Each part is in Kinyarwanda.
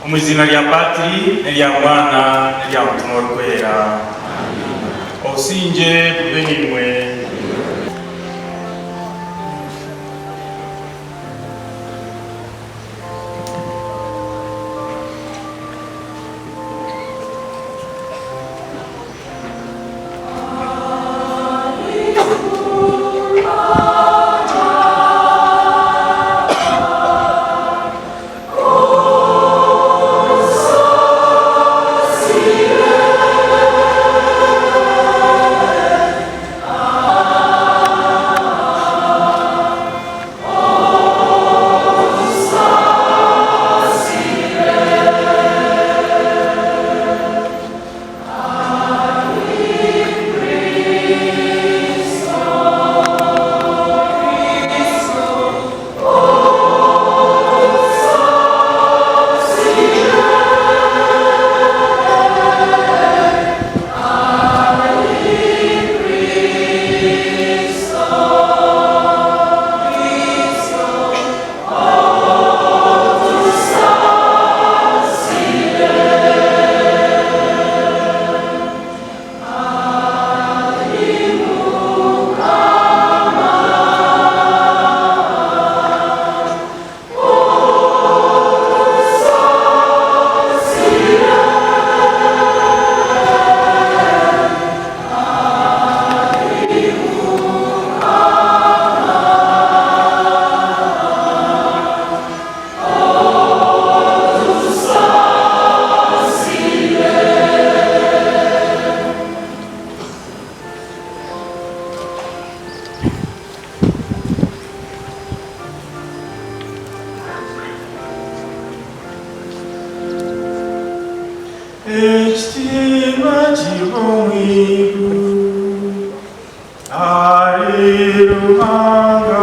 mu izina rya Patiri n'irya Mwana n'irya Mutima w'Ukwera. Osinje benimwe Amen. ekitima kibumwiru ari ruhanga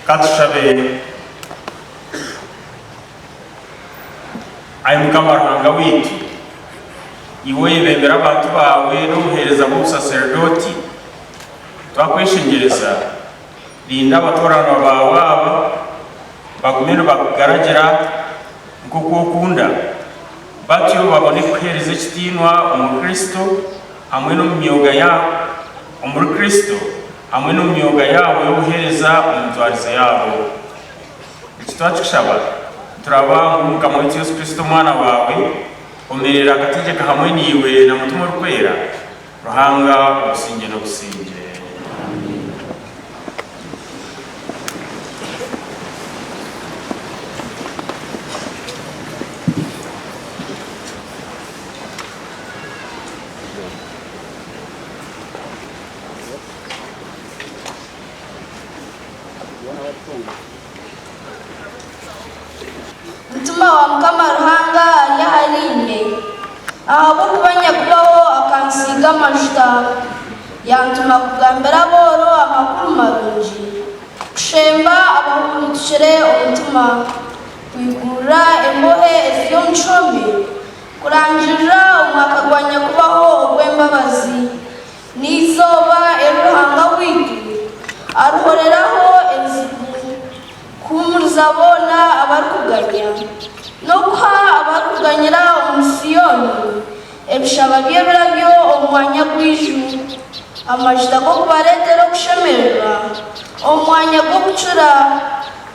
katushabe ayi mukama ruhanga witu iwe bembera abantu bawe n'uhereza mu sacerdoti twakweshengereza linda abatorano bawe aba bagumene bakugaragira nk'uko ukunda, batyo babone kuhereza ekitinwa omu Kristo hamwe n'omumyoga yabo omuri Kristo hamwe n'omumyoga yabo y'obuhereza omu mitwarize yabo. Ekitwakikushaba turaba mu Mukama waitu Yesu Kristo omwana wawe omerera akategeka hamwe niiwe na mutima orikwera Ruhanga obusinge n'obusinge. Mutuma wa Mukama Ruhanga ari aharinde ahabw'okubanya kubaho akansiga amajuta yantuma kugambira aboro amakuru marungi kushemba abahurutukire omutima kwigurira embohe eziri omu kihome kurangirira omwaka gwa nyakubaho ogw'embabazi n'izooba eri Ruhanga witu aruhoreraho ezibu kuhumuriza boona abarikuganya n'okuha abarikuganyira omu Siyoni ebishaba by'ebirabyo omu mwanya gw'iju, amajuta g'okubareetera okushemererwa omu mwanya gw'okucura,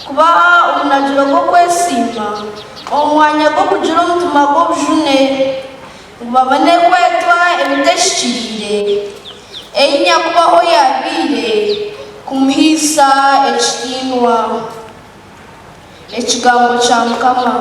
kubaha omunagiro gw'okwesiima omu mwanya gw'okugira omutima gw'obujune, ngu babone kwetwa ebiteshikiriire ei nyakubaho yabiire kumuhiisa ekitiinwa. Ekigambo kya Mukama.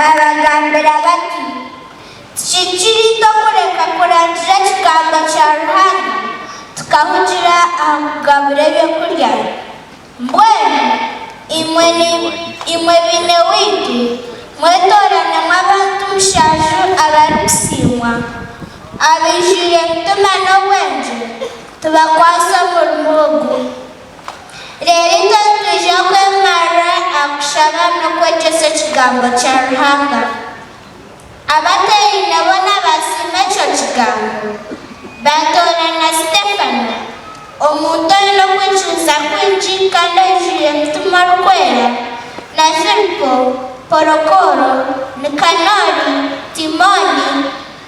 babagambira bati kikiri kureka kurangira ikigango cya ruhanga tukavugira ahakugabura ebyokurya mbwenu imwe bine witi mwetorana mw'abantu mushaaju abarikusiimwa abijwire kutuma n'obwenje tubakwasa omurimo ogu rero itwe twija kwemarira akushaba n'okwegyesa ekigambo kya ruhanga abateine boona basiima ekyo kigambo batorana Sitefano omuntu oyine okwicuuza kwingi kandi oijwire mutima orikwera na Filipo Porokoro Nikanori Timoni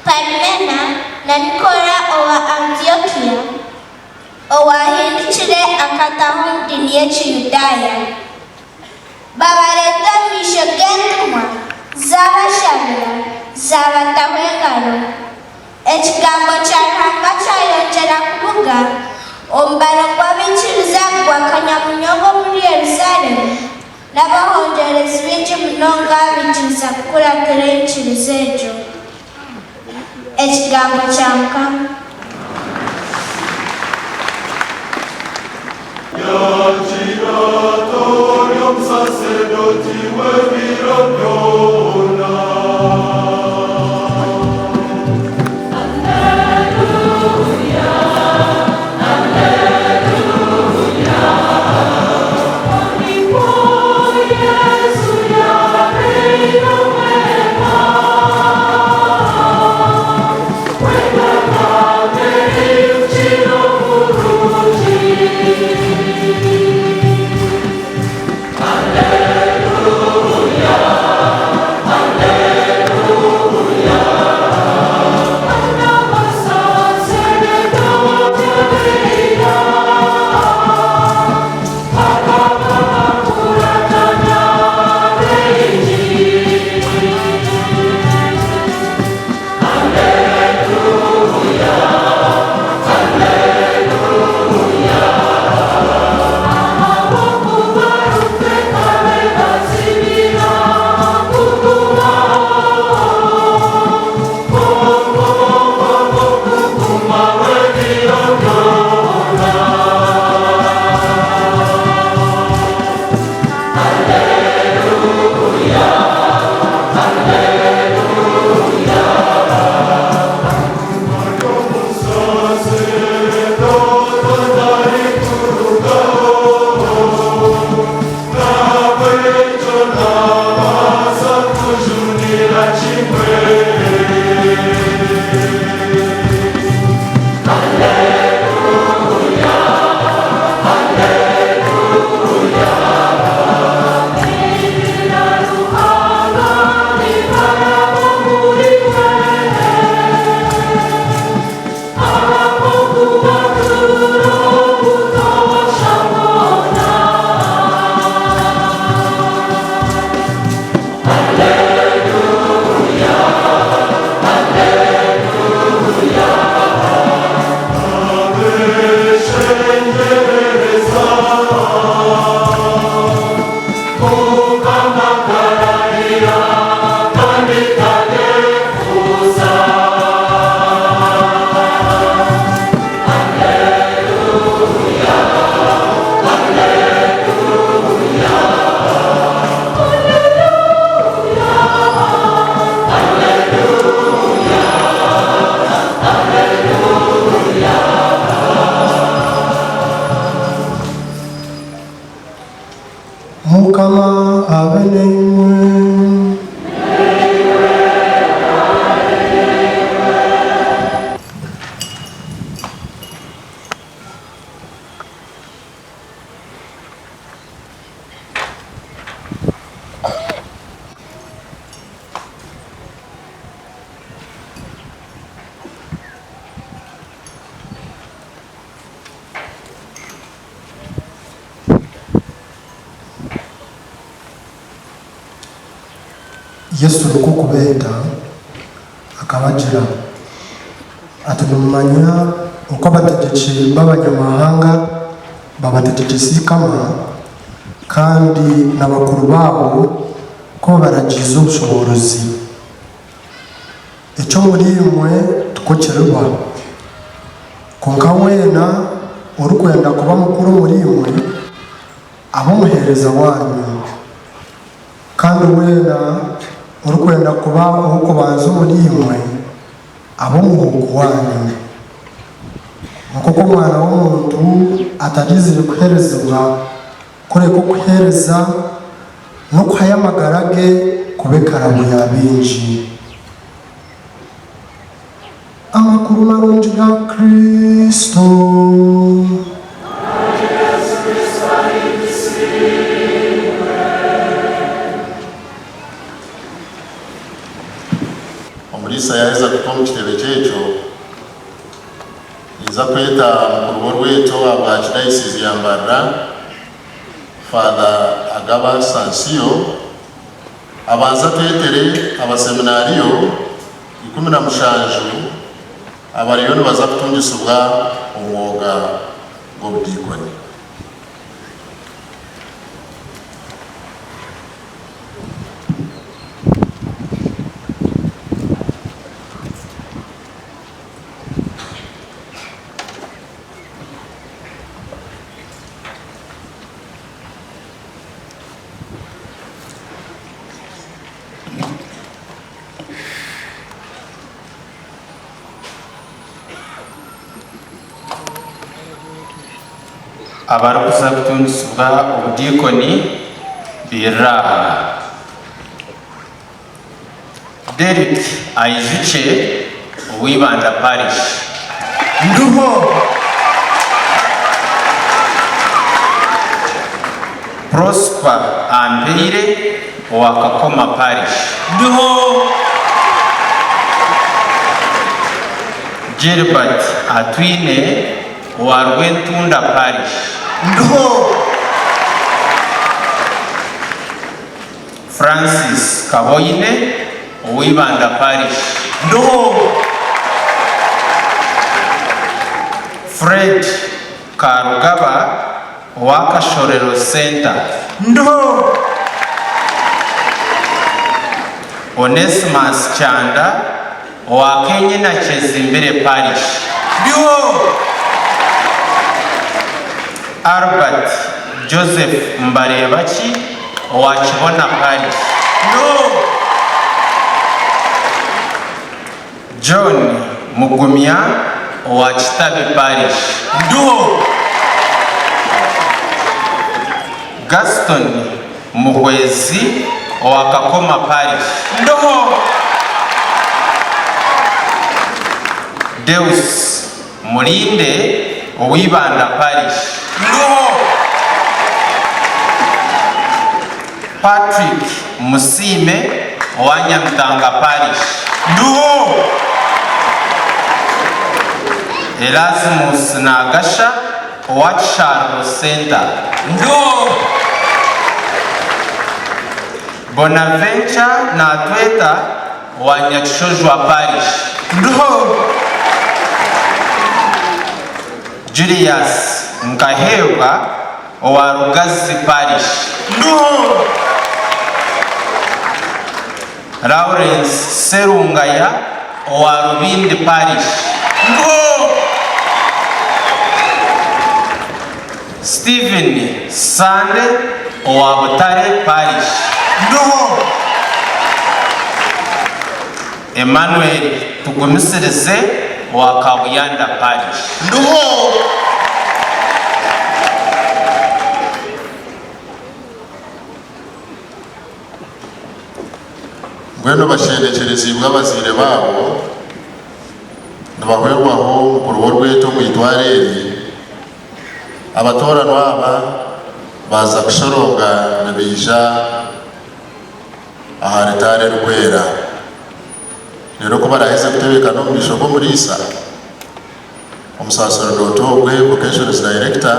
Parimena na Nikora owa Antiokia owahindukire akataho omu dini y'Ekiyudaaya babareeta omu maisho g'entumwa zaabashabira zaabataho engaro ekigambo kya ruhanga kyayongyera kuvuga omubaro gw'abaikiriza gwa kanyamunyogo muri Yerusalemu n'abahongerezi bingi munonga abikiriza kukuratira eikiriza egyo ekigambo kya Mukama. Giratorium sacerdoti Vironiona. Mukama abe nammwe. Yesu lukukubeeta akabagira ati nimumanya uko abategeki b'abanyamahanga babategekesa Ikama kandi n'abakuru baabo ko baragize ubushobozi icyo muri imwe tukokerwa konka wena uri kwenda kuba mukuru muri imwe abo muhereza wanyu kandi wena uri kwenda kuba uko baza muri imwe abo muhugu wanyu kuko umwana w'umuntu atagizire kuherezwa kure ko kuhereza no kwayamagarage kubekarabu yabinji amakuru marungi ga Kristo omulisa yaweza kutoa mu kitebe kyekyo iza kweta mukuru rweto abwa kidayisizi yambarra Father Agaba Sansio abanza twetere abaseminariyo 17 abariyo nibaza kutungisibwa umwuga gw'obudikoni. abarukuza kutungisibwa obudikoni biraha Derek Aizuche Uwibanda Parish nduho Prosper Ambeire Wakakoma Parish nduho Gilbert Atwine wa Rwentunda Parish nduho Francis Kaboyine Uwibanda Parish nduho Fred Karugaba Wakashorero Center nduho Onesimus Chanda wa Kenyina Chezimbere Parish nduho Albert Joseph Mbarebachi wa Kibona Parish nduho John Mugumya wa Kitabi Parish nduho Gaston Muhwezi wa Kakoma Parish nduho Deus Mulinde Uwibanda Parish nduho Patrick Musime wa Nyamtanga Parish nduho Erasmus Nagasha wa Kisharo Center nduho Bonaventure Natweta wa Nyakishojwa Parish nduho Julius Nkahebwa wa Rugazi Parish nduho Lawrence Serungaya wa Rubindi Parish nduho Stephen Sande wa Butare Parish nduho Emmanuel Tugumisirize wa Kabuyanda Parish nduho Gweno bashendekerezibwa abazire babo nibahwerwaho mukuru rweto mwitwareri abatoranwa aba baza kushoronga nabija aharitare rwera rero ko baraheze gutebeka no murisho ko murisa umusaserodoti ogwe vocations director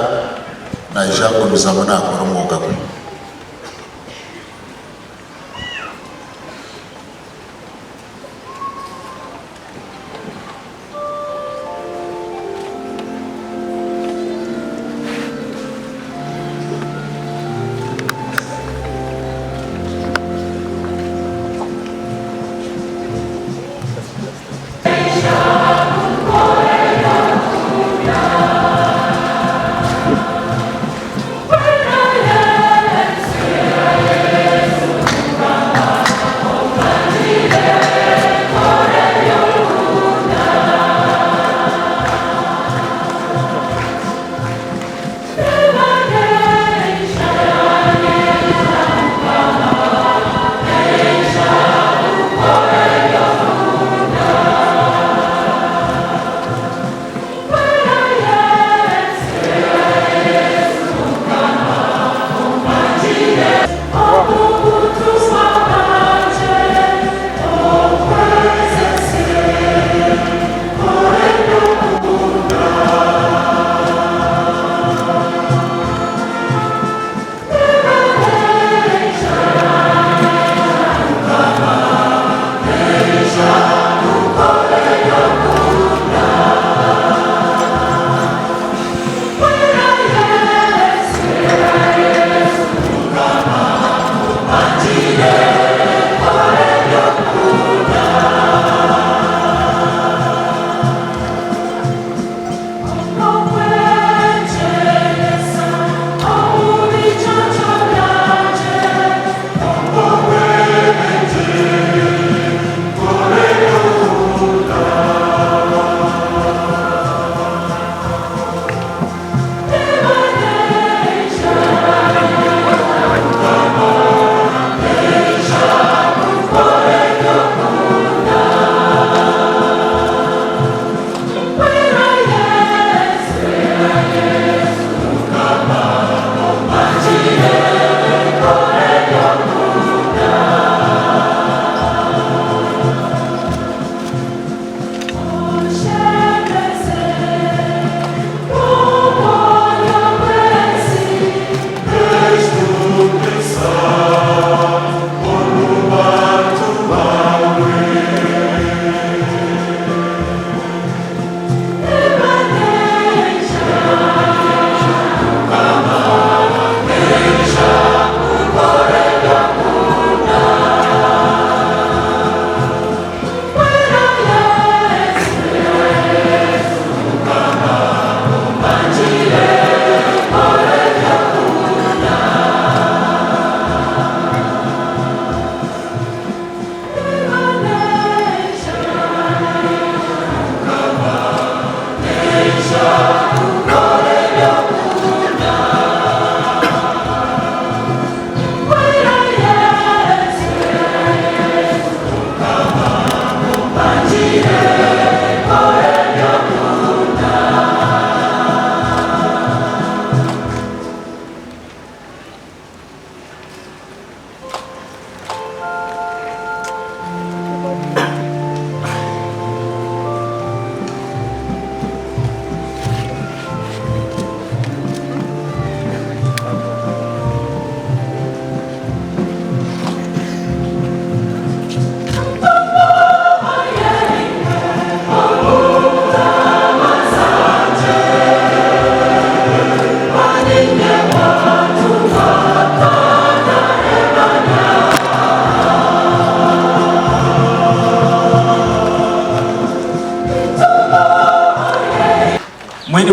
naija kumizamo nakora umwuga gwe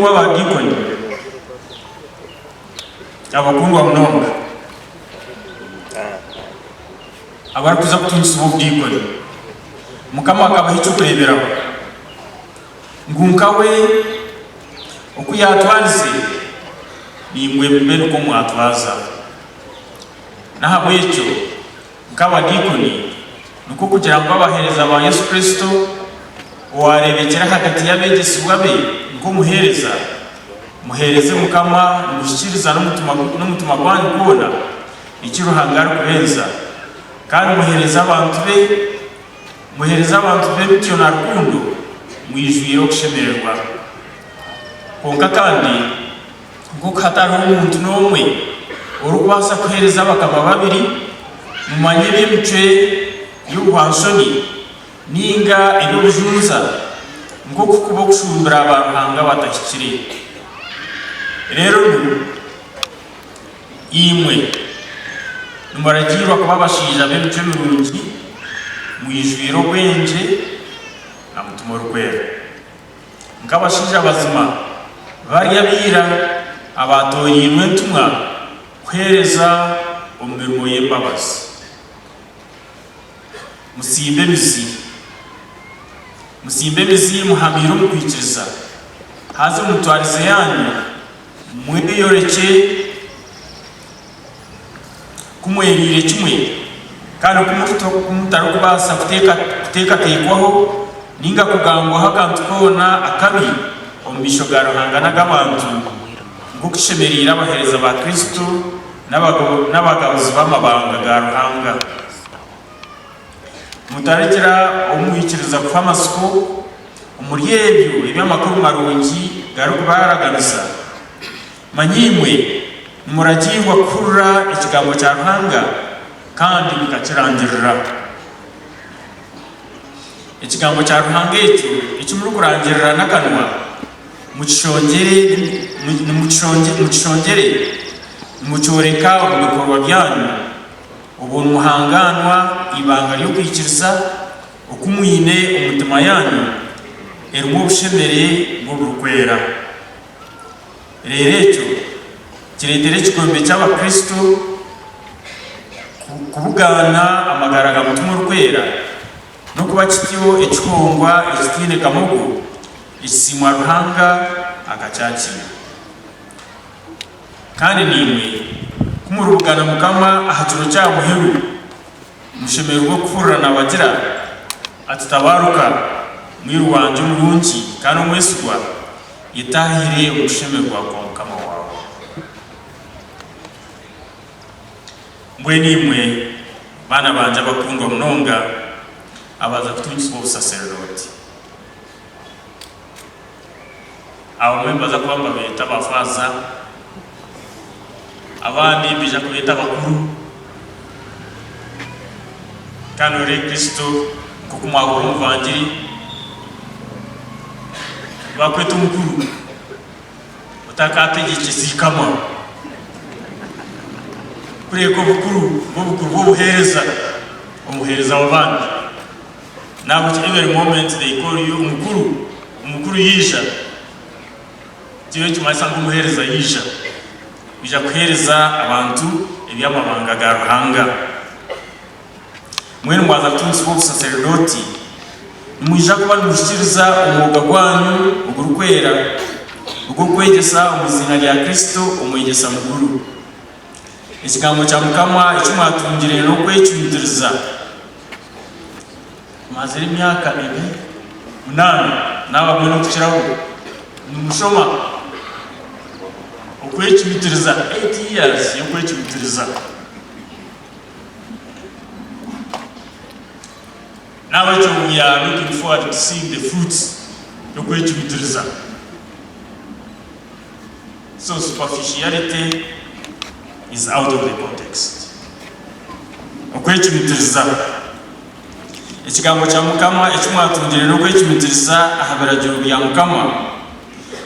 w'abadikoni abakundwa munonga abari kuza kutunisa ubudikoni mukama akabaha icyo kureberaho ngunka we uko yatwanze nimwe mbere uko mwatwaza nahabwo icyo nk'abadikoni nuko kugira ngo abahereza ba Yesu Kristo warebekera hagati y'abegesibwa be ngo muhereze mukama mushyikiriza n'umutima gwanyu kubona ikiruhangara kubenza kandi muhereza abantu be bityo na rukundo mwijwire kushemererwa konka kandi ngo hatariho umuntu n'umwe urubasa kuhereza bakaba babiri mumanye b'imice y'ubuhansoni ninga ibujunza ngo kukuba kushumbira abantu batashyikiriye rero imwe numaragirwa kuba bashija b'imice mirungi mwijwiro bwenje na mutumo rukwera nk'abashija bazima bari abira abatoyinwe ntumwa kwereza umurimo y'imbabazi musimbe mizi muhamira umukwikiriza haze mutwarize yanyu mwiyoreke kumwerire kimwe kandi kumutari kubasa kutekatekwaho ninga kugangwaho akantu kona akabi omumisho ga ruhanga n'agabantu ngo kishemerera abahereza ba Kristo n'abagabuzi b'amabanga ga ruhanga mutarekera umwikiriza kufa amasuku umuryebyo ibyamakuru marungi garuka baraganiza manyimwe muragirwa kurura ikigambo cya ruhanga kandi mukakirangirira ikigambo cya ruhanga icyo muri kurangirira n'akanwa mucishongere mucyoreka mu bikorwa byanyu ubuntu muhanganwa ibanga ryo kwikiriza ukumwine umutima yanyu erimo ubushemere bw'urukwera rero icyo kiretere igikombe cy'abakristo kubugana amagaraga mutima urukwera no kuba kitiyo ikihongwa ikitine kamugu ikisimwa ruhanga agacyakira kandi nimwe kumurubugana mukama ahaturo cyamuheru mushemero bwo kufurana abagira atitabaruka mwiru wanje umurungi kandi umwesigwa yitahire umushemerwa kwa mukama wawe mbwe nimwe bana banje bakundwa munonga abaza kutungiswa ubusaserdoti abamwe baza kwamba beta bafaza abandi bija kubeta bakuru kandi uri Kristo kukumwagura umuvangiri bakweta umukuru utakategekizikama kureko bukuru bw'ubuhereza umuhereza w'abandi nabo every moment they call you umukuru yisha tiyo cyumasanga umuhereza yisha bija kuhereza abantu ibyamabanga ga ruhanga mwene mwaza kutunsi wo sacerdoti mwija kuba mushikiriza umwuga gwanyu ugurukwera ugo kwegesa umuzina rya Kristo umwegesa muguru ikigambo cya mukama icyumwatungire no kwecumidiriza maziri imyaka 8 n'abamwe no tukiraho numushoma ukwecumidiriza 8 years yo kwecumidiriza now we are looking forward to seeing the fruits of kwecumidiriza. So superficiality is out of the context. Okwecumidiriza ikigambo cya mukama icyumwatungire no kwecumidiriza ahaberagira bya mukama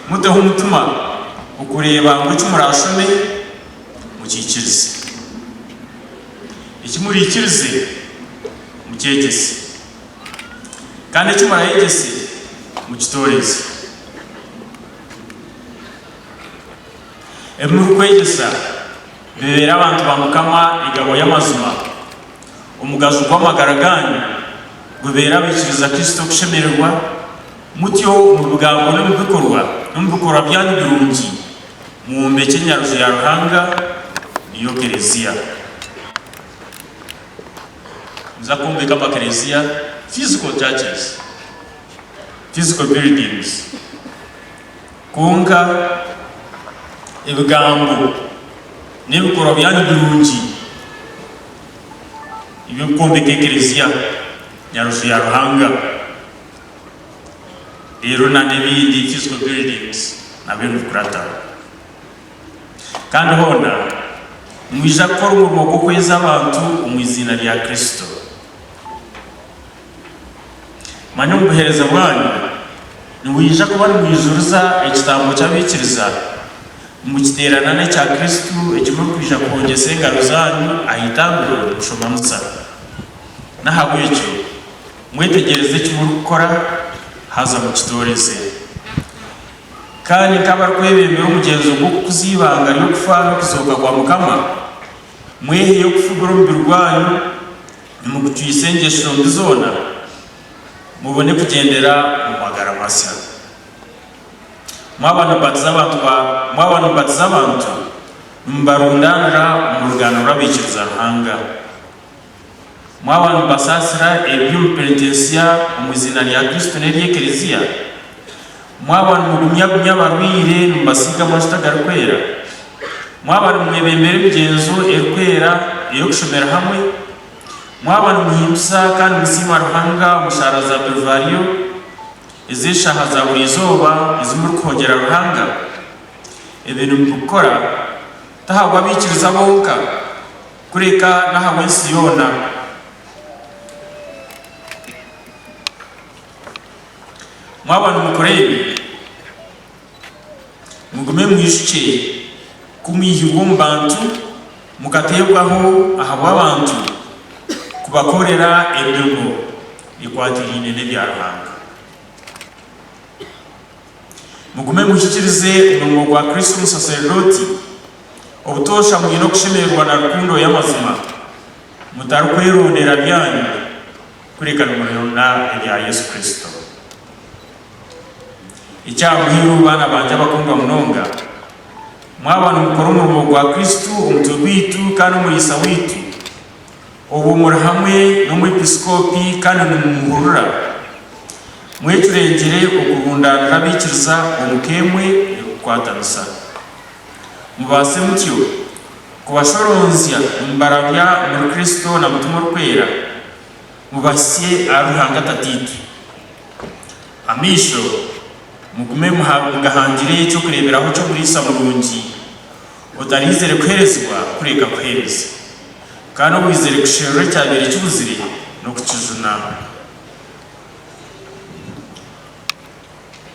muteho umutima ukureba ngo cyumurashome mukikirize ikimurikirize mukegese kandi cyumurayegese mukitoreze emuri kwegesa bibera abantu bamukama igabo y'amazima umugazo gw'amagara ganyu gubera bikiriza Kristo kushemererwa mutyo mu bugambo no mu bikorwa byanyu birungi mu mbeke nyaruzi ya Ruhanga niyo Kereziya. Nza kumbeka amakereziya physical churches, physical buildings, kunga ibigambo n'ibikorwa byanyu birungi ibyo kumbeka Kereziya nyaruzi ya Ruhanga rero na n'ibindi physical buildings nabyo bikurata kandi hona mwija gukora umurimo wo kweza abantu mu izina rya Kristo. Manyo mubuhereza bwanyu niwija kuba mwijuruza ikitambo cy'abikiriza mu kiteranane cya Kristo ekimwe kwija kongesa engaro zanyu ahitambiro mushoma musa nahabwo icyo mwitegereze kimwe gukora haza mu kitoreze kandi kaba kwebemera umugenzo gwo kuzibanga no kufa no kuzoka kwa mukama mwehe yo kufugura umubiri rwanyu mu gutuyisengesho mbizona mubone kugendera mu magara masya mwabana batiza abantu mbarundanira mu rugano rw'abikiriza Ruhanga mwabana basasira eby'umupenitensiya mu izina rya Kristo n'irya Kereziya mwabana mugumya barwire mbasiga amavuta garukwera mwabana mwebembere imigenzo erikwera iyo kushomera hamwe mwabana muhimsa kandi musima Ruhanga mushara za Belvario izishaha za buri izuba izimuri kongera Ruhanga ibintu mukora tahagwa bikiriza bonka kureka nahawe Siyona mwabana mukoreye mugume mwishuke kumihirwa mu bantu mukaterwaho ahabwa abantu kubakorera ebyego ikwatirine n'ebya Ruhanga mugume mushyikirize umurimo gwa Kristo umusaserdoti obutosha mwino kushemerwa na rukundo y'amazima mutarukwerondera byanyu kurekana umurimo na ebya Yesu Kristo. Icyamuhiru bana banje bakundwa munonga mwabana mukora umurimo gwa Kristo umutwe witu kandi umurisa witu ubu muri hamwe no mu episkopi kandi mumuhurura mweturengere ukubundanira bikiriza umukemwe kwatanisa mubase mutyo kubashoronzya imbarabya muri Kristo na mutima rukwera mubasye Ruhanga tatitu amisho mugume mugahangire cyo kureberaho cyo kurisa murungi utarizere kwerezwa kureka kwereza kandi wizere kushera cyabere cy'ubuzire no kukizuna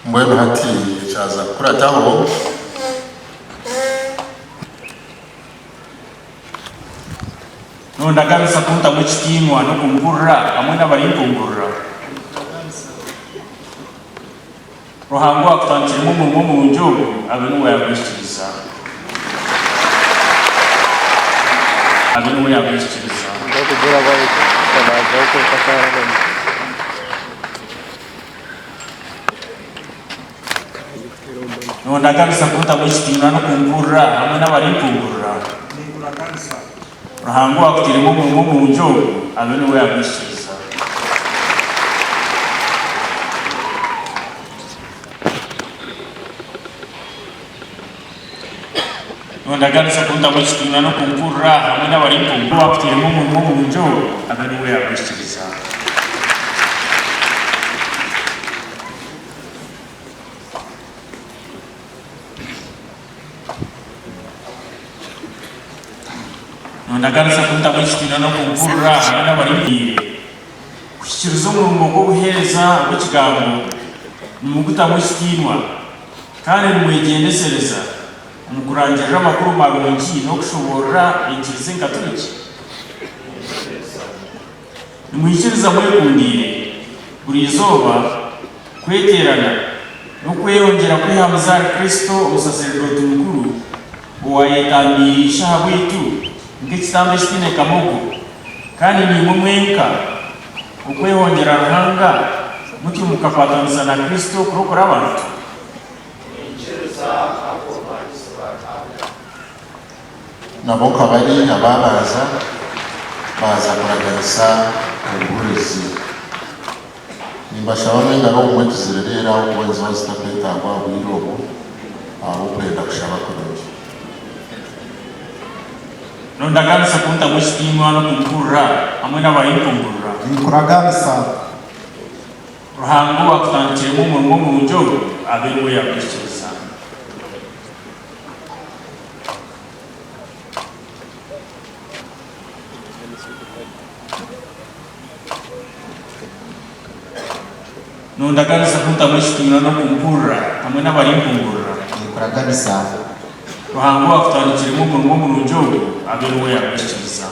mbwenu hati chaza kurataho nonda kabisa kunta muchitimwa no kumburra amwe n'abari kumburra Ruhango akutantira mu njogo abenu yabishiriza ndakugura bayi kabaza ko kakara nonda kabisa kunta muchitimwa no kumburra amwe n'abari kumburra Ruhango akutira mu njogo abenu yabishiriza ndaganisa kunta muchitimwa no kumburra hamwe n'abari kumburra akutira mu njogo abenu yabishiriza ndaganisa kunta muchitimwa no kumburra hamwe n'abari kushyikiriza umurimo wo guhereza w'ikigambo mu gutamuchitimwa kandi mwegendesereza umukurangira amakuru marungi no kushobora injirize ngaturiki nimwikiriza mwekundire buri izuba kweterana no kweyongera kwihamza Kristo umusaserdoti mukuru uwayetamirisha habwitu ng'ekitambo ekitine kamogo kandi nimwe mwenka okwehongera Ruhanga mutyo mukakwataniza na Kristo kurokora abantu. nabo kabari ababaza baza kuragarisa ubuhurezi nimbashaba n'ingaro umwe tuzirerera uwenzi wazitakwetagwa bwirobo aho kwenda kushaba kurungi nondaganisa kunta mwishitimu no kumpurra hamwe n'abayimpungurra nkuraganisa Ruhango akutangiremo umurimo mu buryo aberewe yakwishiriza. Nondaganisa kunta mwishitimu no kumpurra hamwe n'abayimpungurra nkuraganisa Ruhango akutangiremo umurimo mu buryo aberewe yakwishiriza.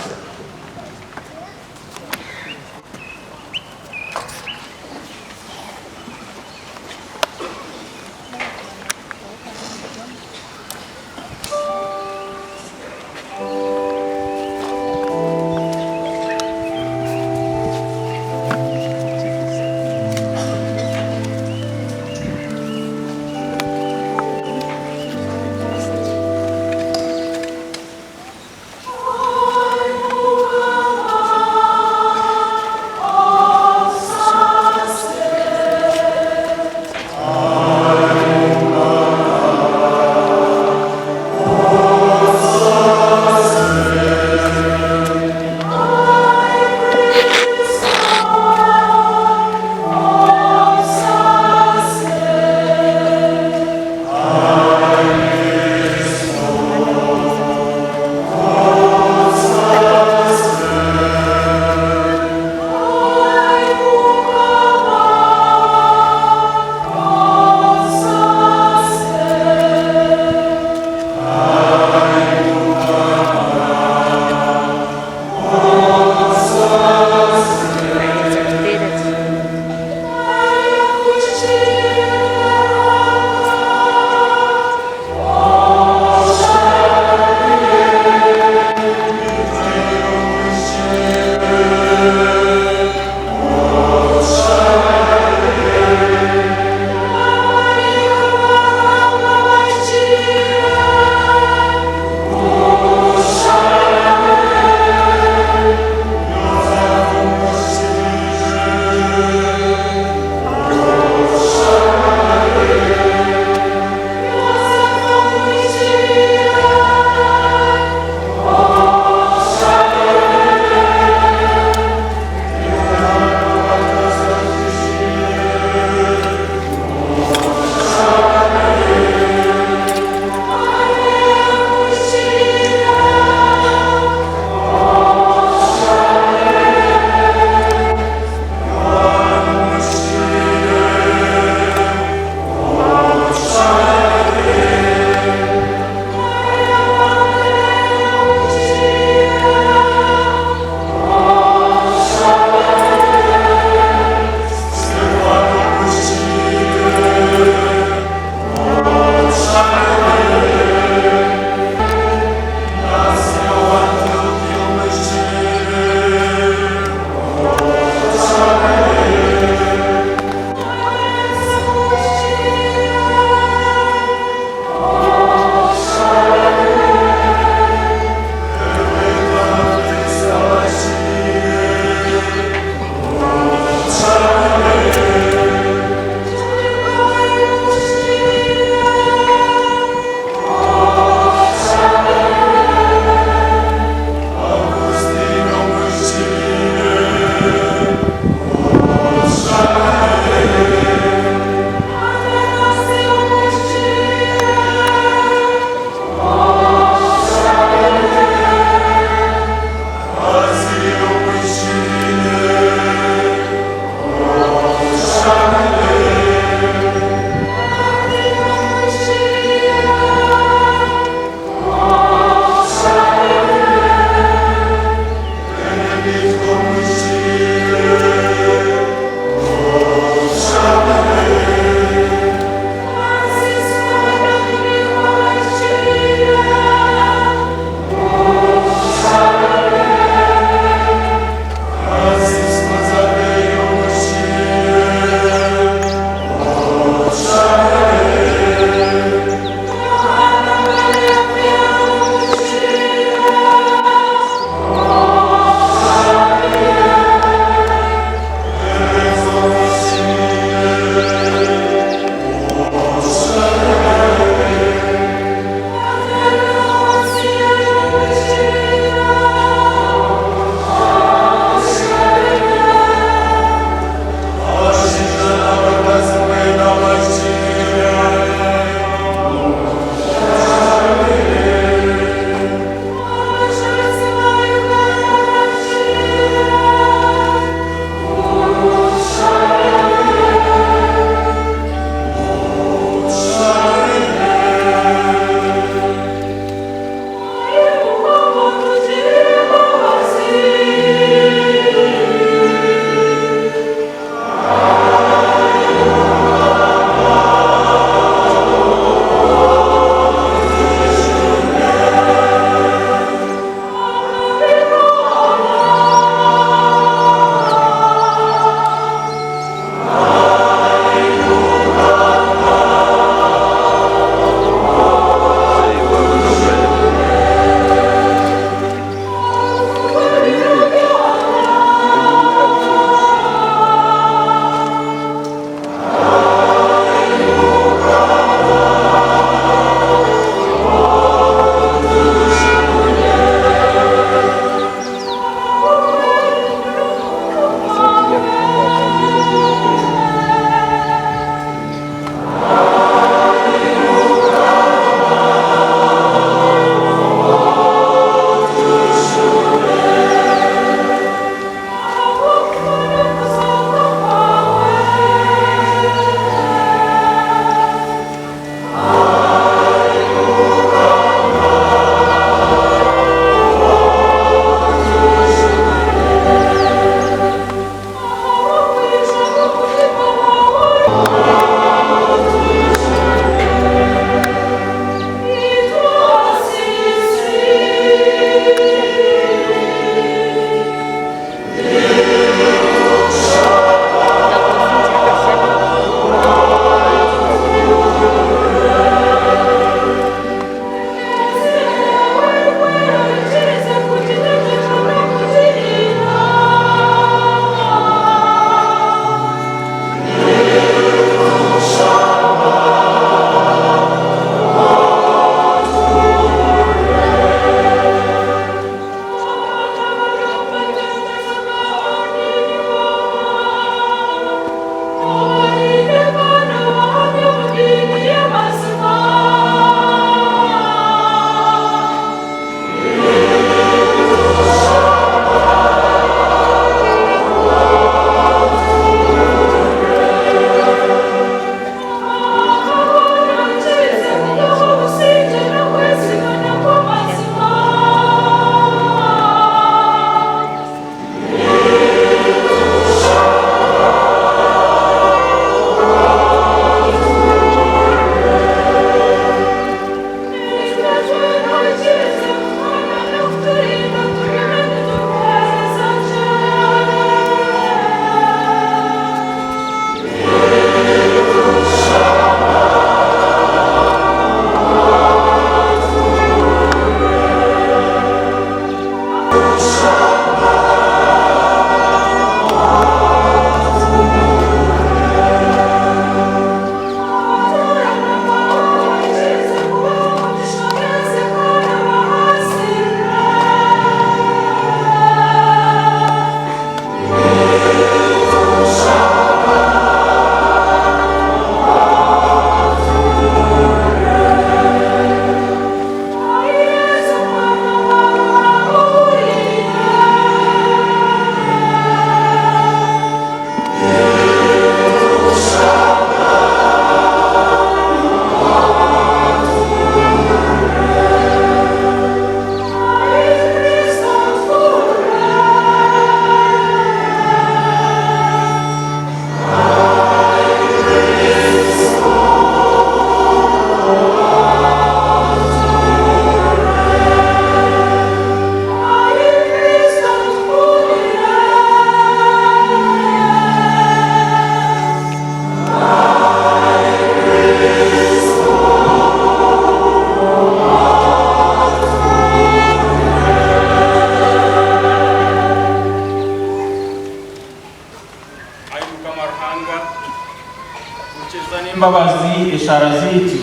kugeza n'imbabazi eshara zitu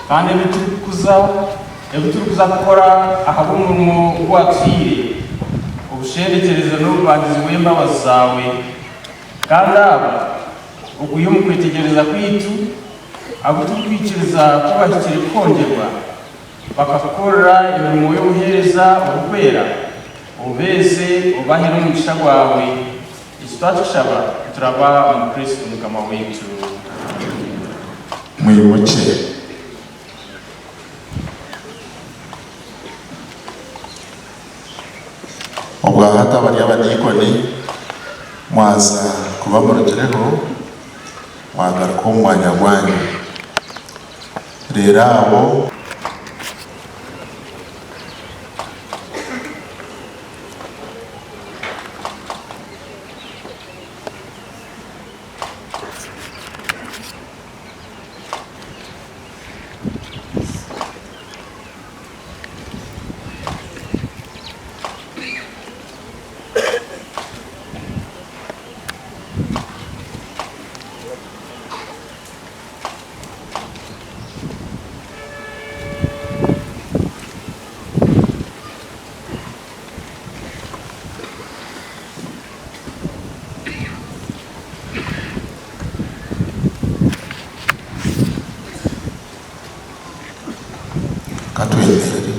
kandi ebiturukuza gukora ahabumurimo gwatwire ubushendekereze n'ububangizi bw'imbabazi zawe kandi aba ukuye mu kwitegereza kwitu abo tukwikiriza kubashyikira kongerwa bakakorera imirimo y'ubuhereza urukwera ubeze ubahe n'umugisha wawe isitwatushaba turaba mu Kristo mukama wetu mwibuke ubwahata bari abadikoni mwaza kuba mu rugerero mwagaruka mu mwanya gwanyu rero abo katwenderere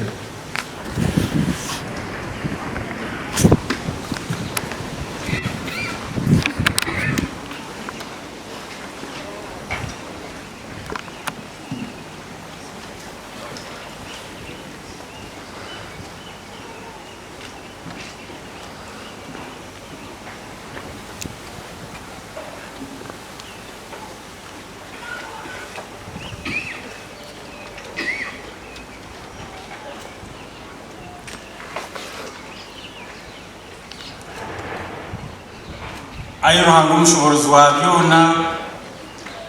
ayo ruhango umushobozi wa byona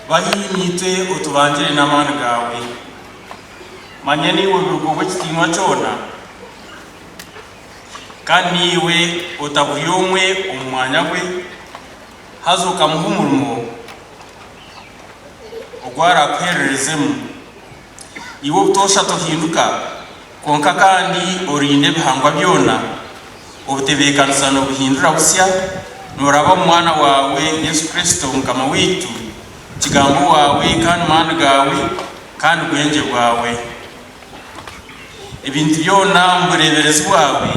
bahinyite utubanjire n'amani gawe manya niwe birugogo kitinwa cyona kandi niwe utabuyomwe umwanya gwe hazuka muhumurimo ugwara kwererezemu iwo butosha tohinduka konka kandi orinde bihangwa byona ubutebekaniza no buhindura busya noraba mwana wawe Yesu Kristo mukama witu kigambo wawe kandi mwana gawe kandi ubwenge bwawe ibintu byona mbureberezi bwawe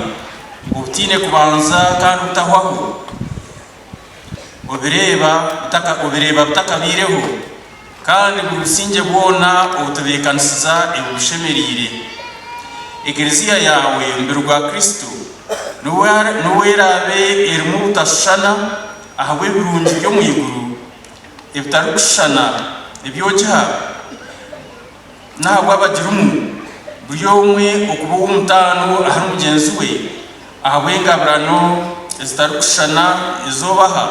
ubutine kubanza kandi utahwaho ubireba butakabireho kandi burusinge bwona ubutebekanisiza ibushemerire Eklezia yawe mbere rwa Kristo nuwerabe erimu butashana ahabwe birungi byo mu iguru ebitari gushana ebyojya ntabwo abagirumu buri umwe okuba w'umutano ahari mugenzi we ahabwe ingabirano zitari gushana izobaha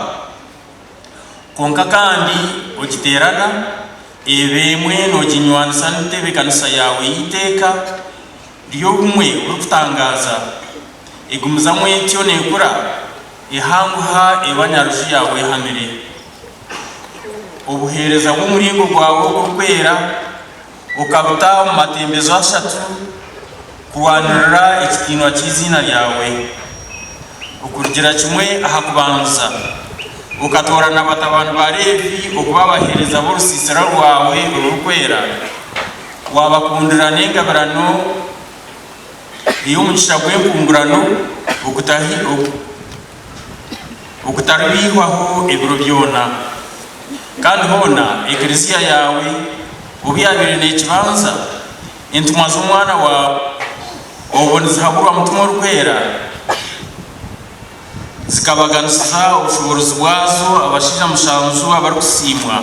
konka kandi ogiterana ebemwe noginywanisa n'itebekanisa yawe y'iteka ryo bumwe uri kutangaza igumiza mwetyo nekura ihanguha ebanyaruji yawe hamere ubuhereza bw'umuringo gwawe ukwera ukabuta mu matembezo ashatu kuwanurira ikitinwa cy'izina ryawe ukurugira kimwe ahakubanza ukatorana batabanu ba Levi ukuba bahereza b'urusisira rwawe urukwera wabakundira n'ingabirano iyo umugisha gw'empungurano ukutaribihwaho ibiro byona kandi hona Eklezia yawe ubiyabire n'ikibanza intumwa z'umwana wawe uboneza habura mutumwa rukwera zikabaganisiza ubushobozi bwazo abashija mushanzu abari gusimwa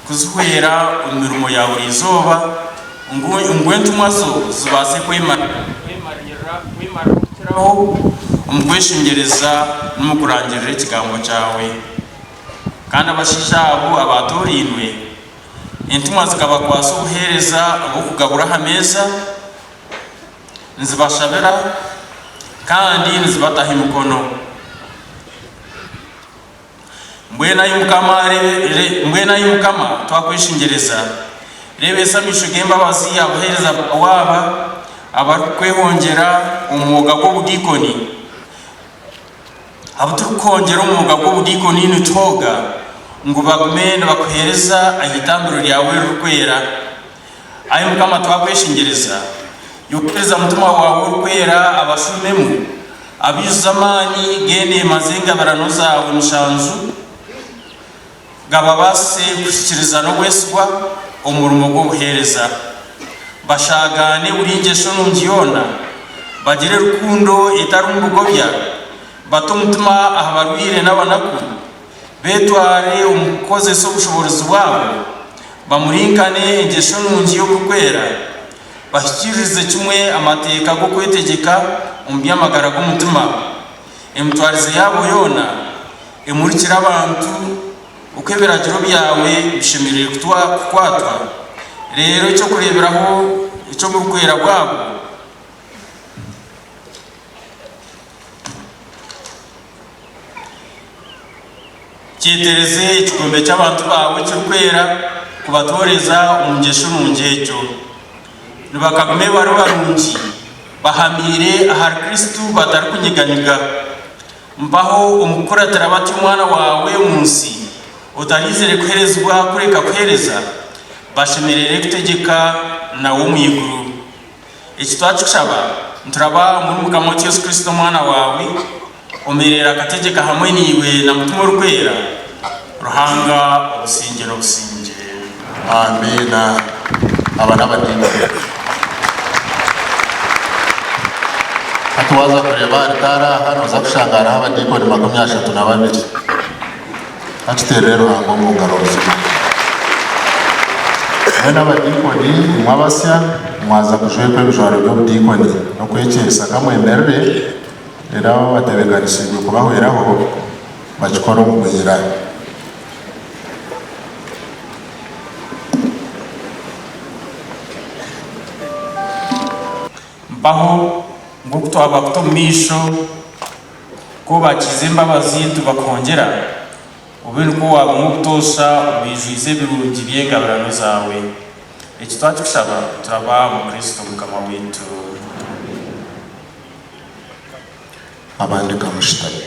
kuzihwera imirimo yawe izoba ingwentumwa zo zibase kwimariraho umugweshingereza n'umukurangirira ikigambo cyawe kandi abashija abo abatorindwe intumwa zikabakwasa ubuhereza abo kugabura hameza nzibashabera kandi nzibataha imikono mbwena y'umukama twakwishingereza rebesa mishugemba bazi abuhereza waba abakwehongera umwuga w'ubudikoni abutukongera umwuga w'ubudikoni n'itoga ngo bagume bakwereza ahitambiro ryawe rukwera ayo mukama twakwishingereza yokereza mutima wawe rukwera abashumemu abizamani gene mazenga baranoza umushanzu gababase kushikiriza no weswa umurimo go buhereza bashagane uringesho nungiyona bagire rukundo itarumugobya bato mutima ahabarwire n'abanaku betware umukoze so bushobozi wabo bamurinkane ingesho nungiyo kukwera bashyikirize kimwe amateka go kwetegeka umbyamagara g'umutima emutwarize yabo yona emurikira abantu uko ibiragiro byawe bishemereye kukwatwa rero cyo kureberaho icyo gukwera kwabo cyetereze ikikombe cy'abantu bawe cy'ukwera kubatoreza umugesho nungecyo nibakagume bari barungi bahamire ahari Kristu batari kunyiganyiga mbaho umukuratira bati umwana wawe munsi utarizere kuherezwa kureka kuhereza bashemerere gutegeka nawo mwiguru iki twacushaba nturaba muri mukama Yesu Kristo mwana wawe omerera akategeka hamwe niwe na mutima rukwera ruhanga obusingiro businge amina abana badini atuwaza kureba ritara hano za kushangara abadikoni 32 atiterera ruhango mu ngarozi bena abadikoni mwabasya mwaza kujwekwe bijwaro by'ubudikoni no kwekesa kamwemerere era batebekanishijwe kubahweraho bakikora umubwira mbaho ngo kutwaba kutomisho ko bakize imbabazi tubakongera ubiri ko waba nk'ubutosha ubijuize birungi by'engabarano zawe iki twatushaba turaba mu Kristo mukama wetu abandi kamushitari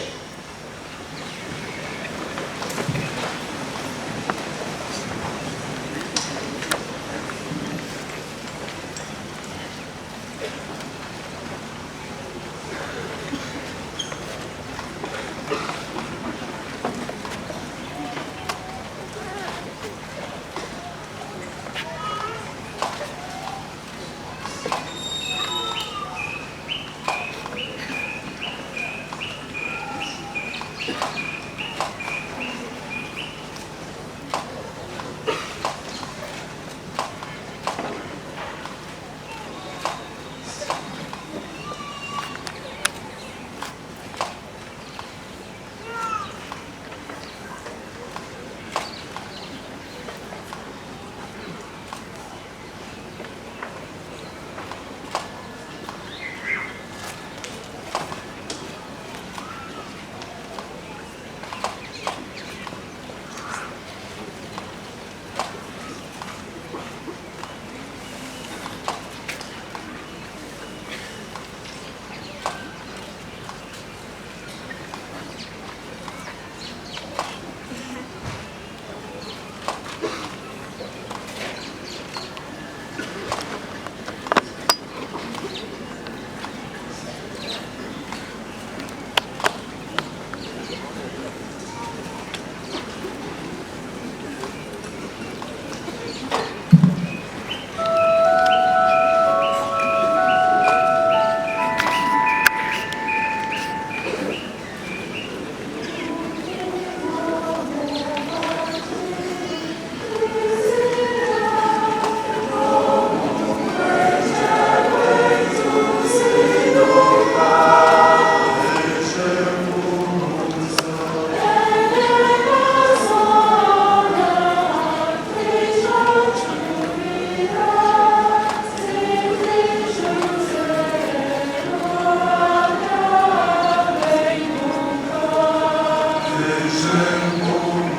Amen.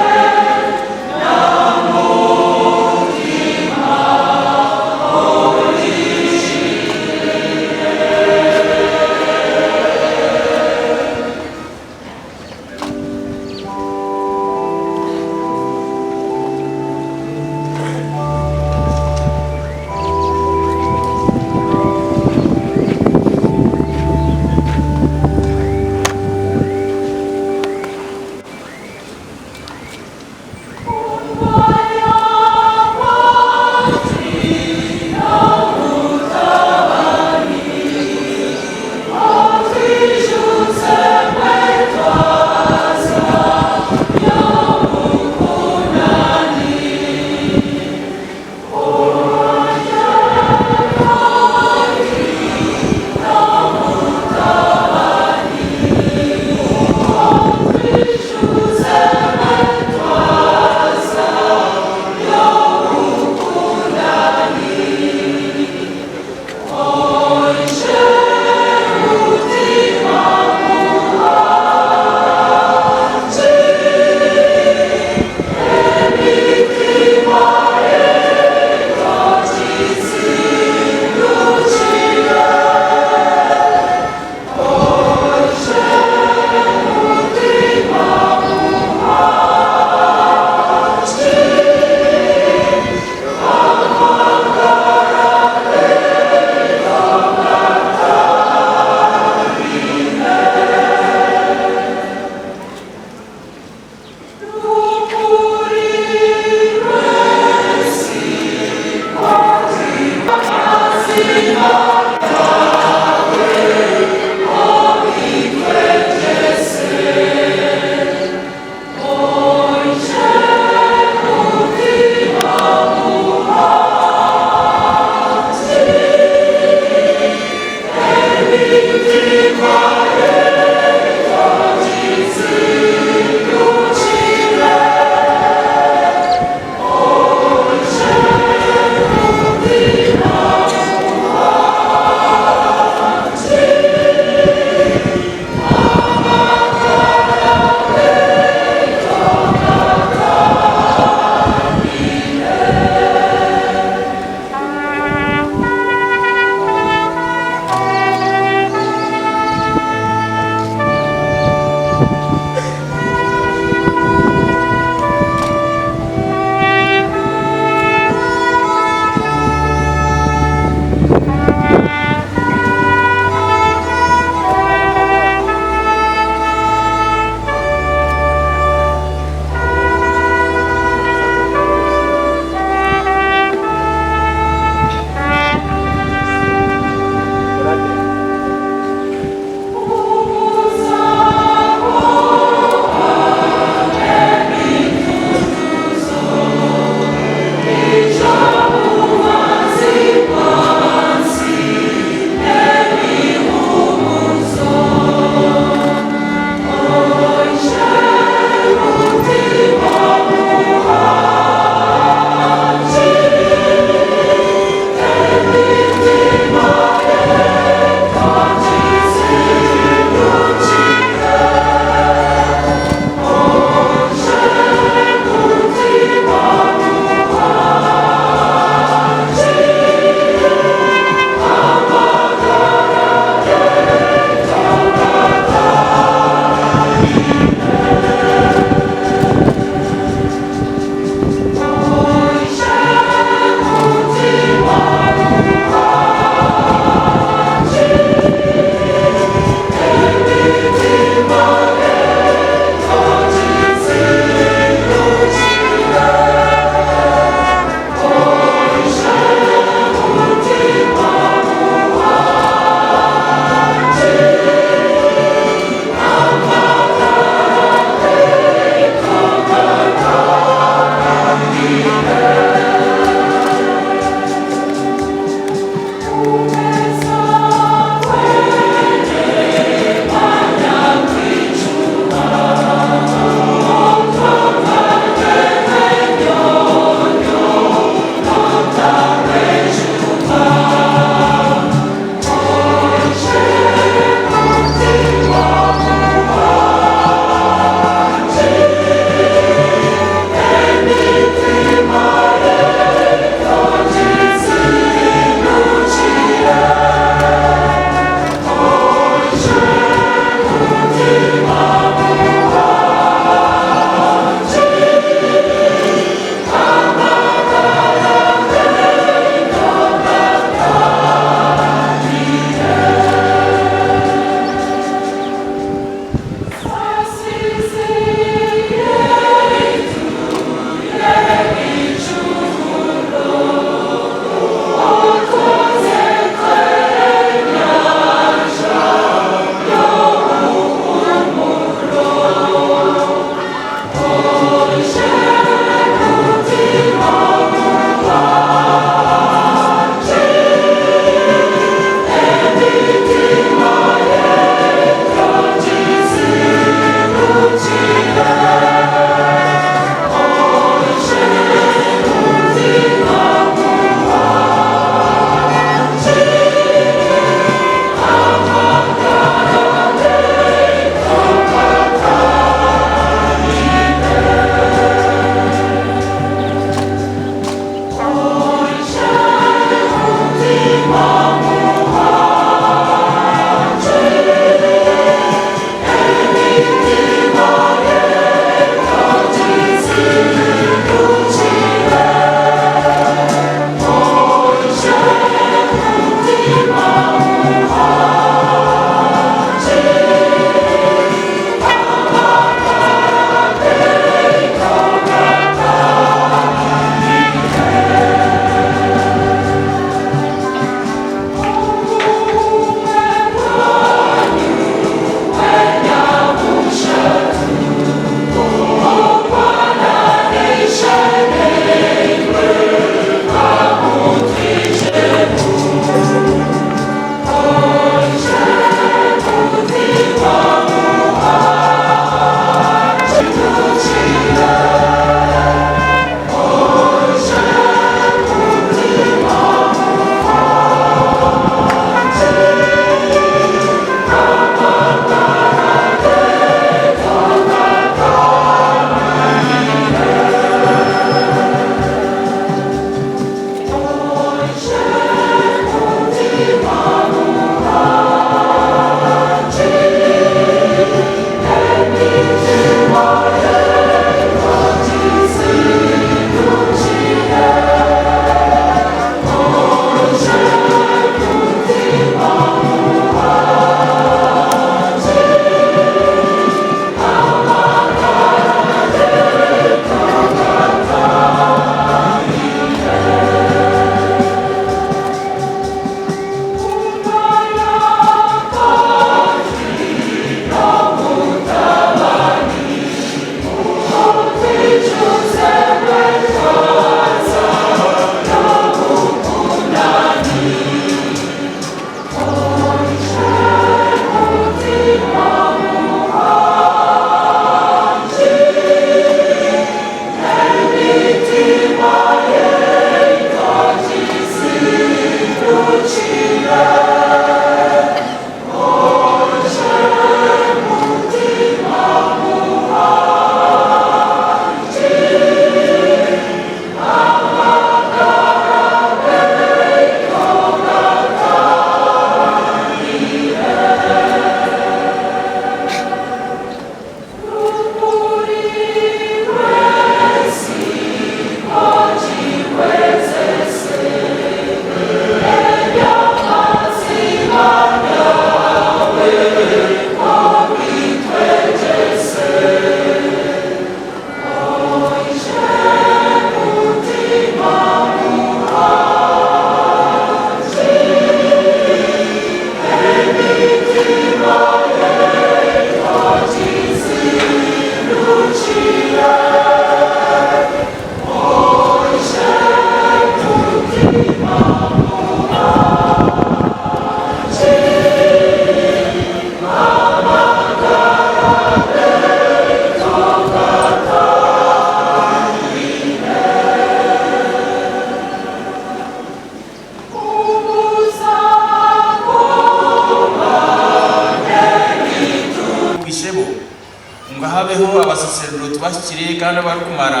habeho abasaserdoti bashyikiriye kandi bari kumara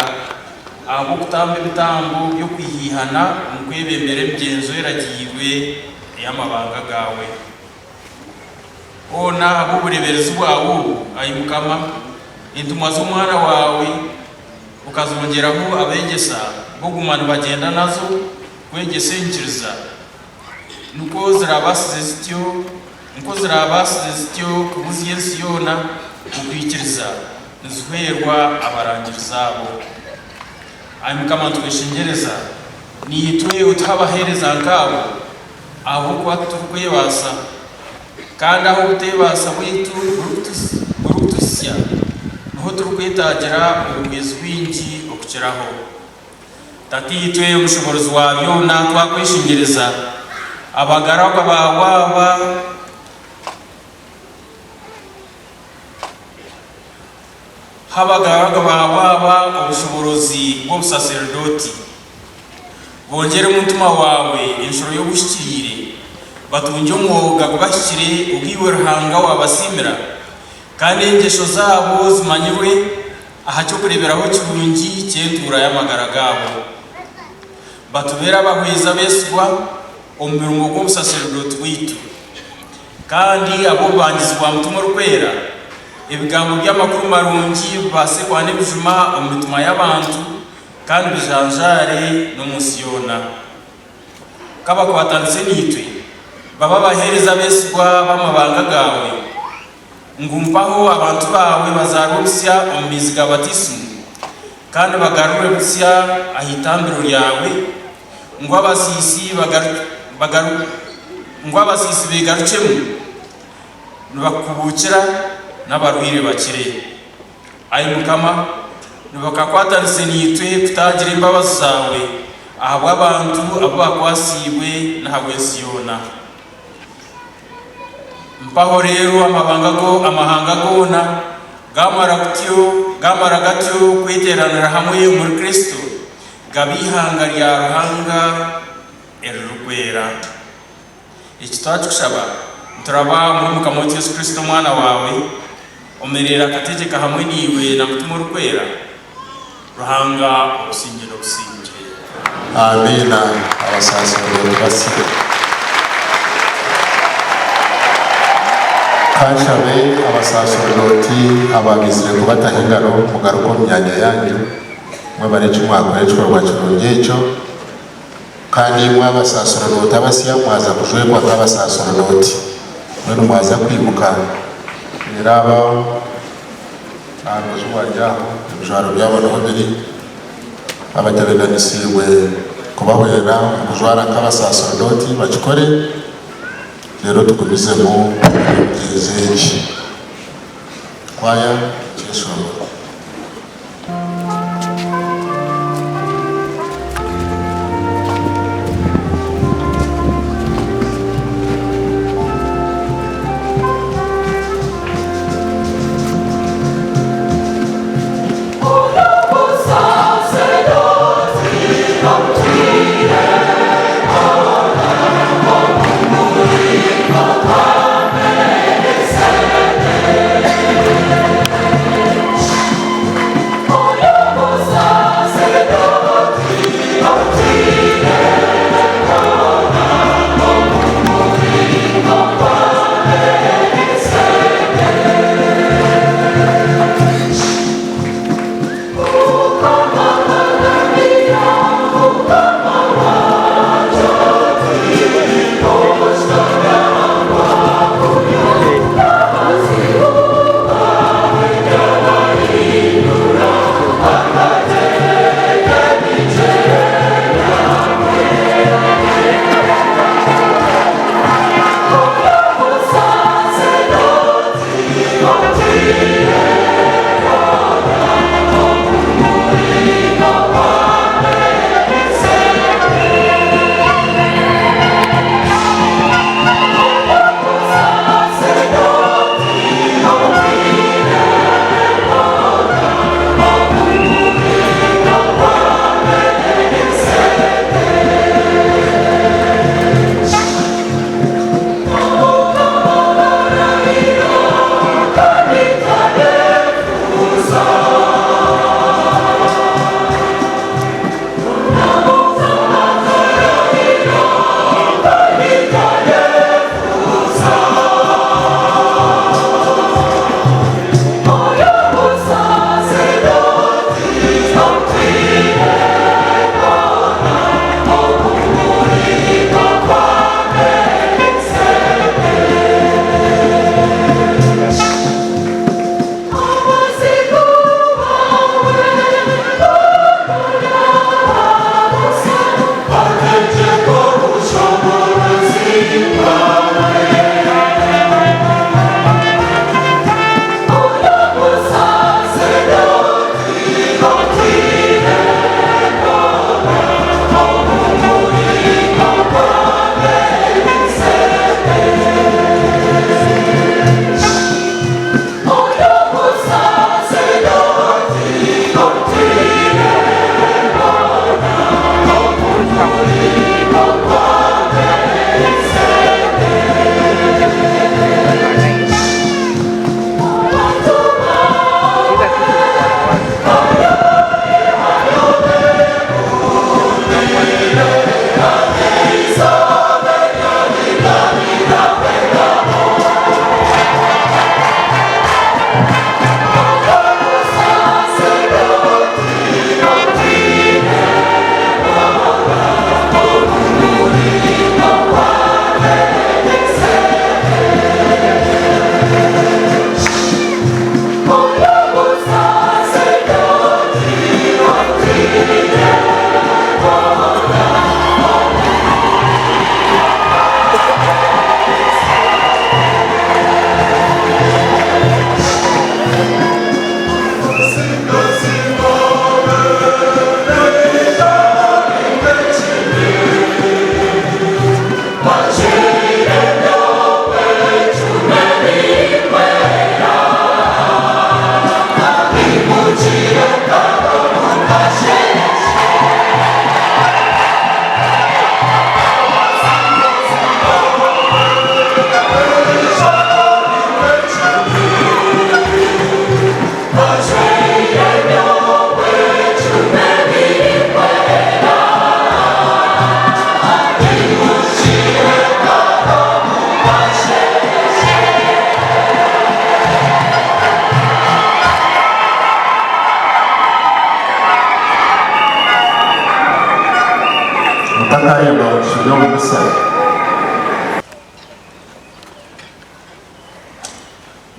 abo gutamba ibitambo byo kwihihana mu kwebembera imigenzo yaragirwe y'amabanga gawe. Ona abubureberezi bwawe ayi Mukama, intumwa z'umwana wawe ukazongeraho abegesa bo gumana bagenda nazo kwegesengiriza nuko zirabasize zityo kubuzi Yesu yona ukwikiriza nizihwerwa abarangiriza abo. Ayi Mukama, tweshengereza niyitwe utabahereza nkabo aho kwa tukwebasa kandi aho utebasa bwitu burutusya niho turukwetagira ubugwizi bwingi okukiraho. Tatitwe umushobozi wabyo na twakweshengereza abagaragwa bawaba habagaraga bawaba ubushobozi bw'obusaserdoti bongere umutima wawe inshuro yo gushyikirire batunge umwuga gubashyikire ubwiwe ruhanga wabasimira kandi ingesho zabo zimanyirwe aha cyo kureberaho kirungi cyentura y'amagara gabo batubera bahweza beswa umurimo w'ubusaserdoti witu kandi abo bangizwa mutumwa rukwera ibigambo by'amakuru marungi base kwa nebijuma umutima y'abantu kandi bijanjare no musiyona kaba kwatanditse nitwe baba bahereza beswa bamabanga gawe ngumvaho abantu bawe bazarusya omiziga batisimu kandi bagarure busya ahitambiro ryawe ngo abasisi bigarucemo nibakubukira n'abarwire bakire. Ayi Mukama, nibakakwatanise nitwe kutagira imbabazi zawe ahabwa abantu abo bakwasiwe n'ahabwe Siyona. Mpaho rero amahanga gona gamara gatyo kweteranira hamwe muri Kristo gabihanga rya ruhanga erukwera. Iki twacushaba turaba muri Mukama wa Yesu Kristo mwana wawe omerera kategeka hamwe niwe na mutima rukwera ruhanga obusingiro businge. Amina. Abasaserdoti basire kashabe abasaserdoti abagizire kubataha ingaro mugaruko mu myanya yanyu mwe barece umwaka w'ekikorwa kirungi ekyo kandi mwe abasaserdoti abasiya mwaza kujwekwa nk'abasaserdoti mwene mwaza kwimuka niraba ahantu zuba ryaho ibijwaro byabo niho biri abateganisiwe kubahwera kujwara nk'abasaserdoti bakikore rero tugumize mu bwizeji kwaya cyesoro. Amen.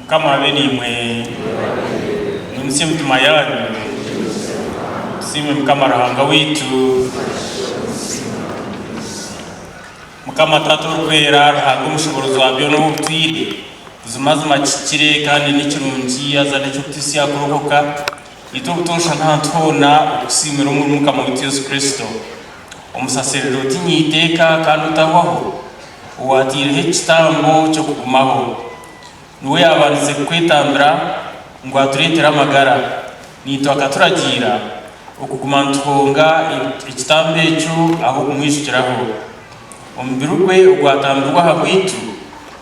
Kama beni mwe numsi mtuma yanyu sime mkama rahanga witu mukama tatu kwera rahanga umushoborozi wabyo n'ubutwire zumazima kikire kandi n'ikirungi azane cyo kutisi yakorokoka ito gutosha ntantona ukusimira mu mukama witu Yesu Kristo umusaseredoti nyiteka kandi utahwaho uwatirihe kitambo cyo kugumaho nuwe yabanze kwitambira ngo aturetera amagara nito akaturagira ukugumantunga ikitambe cyo aho kumwishikiraho umbirugwe ugwatambirwa hagwitu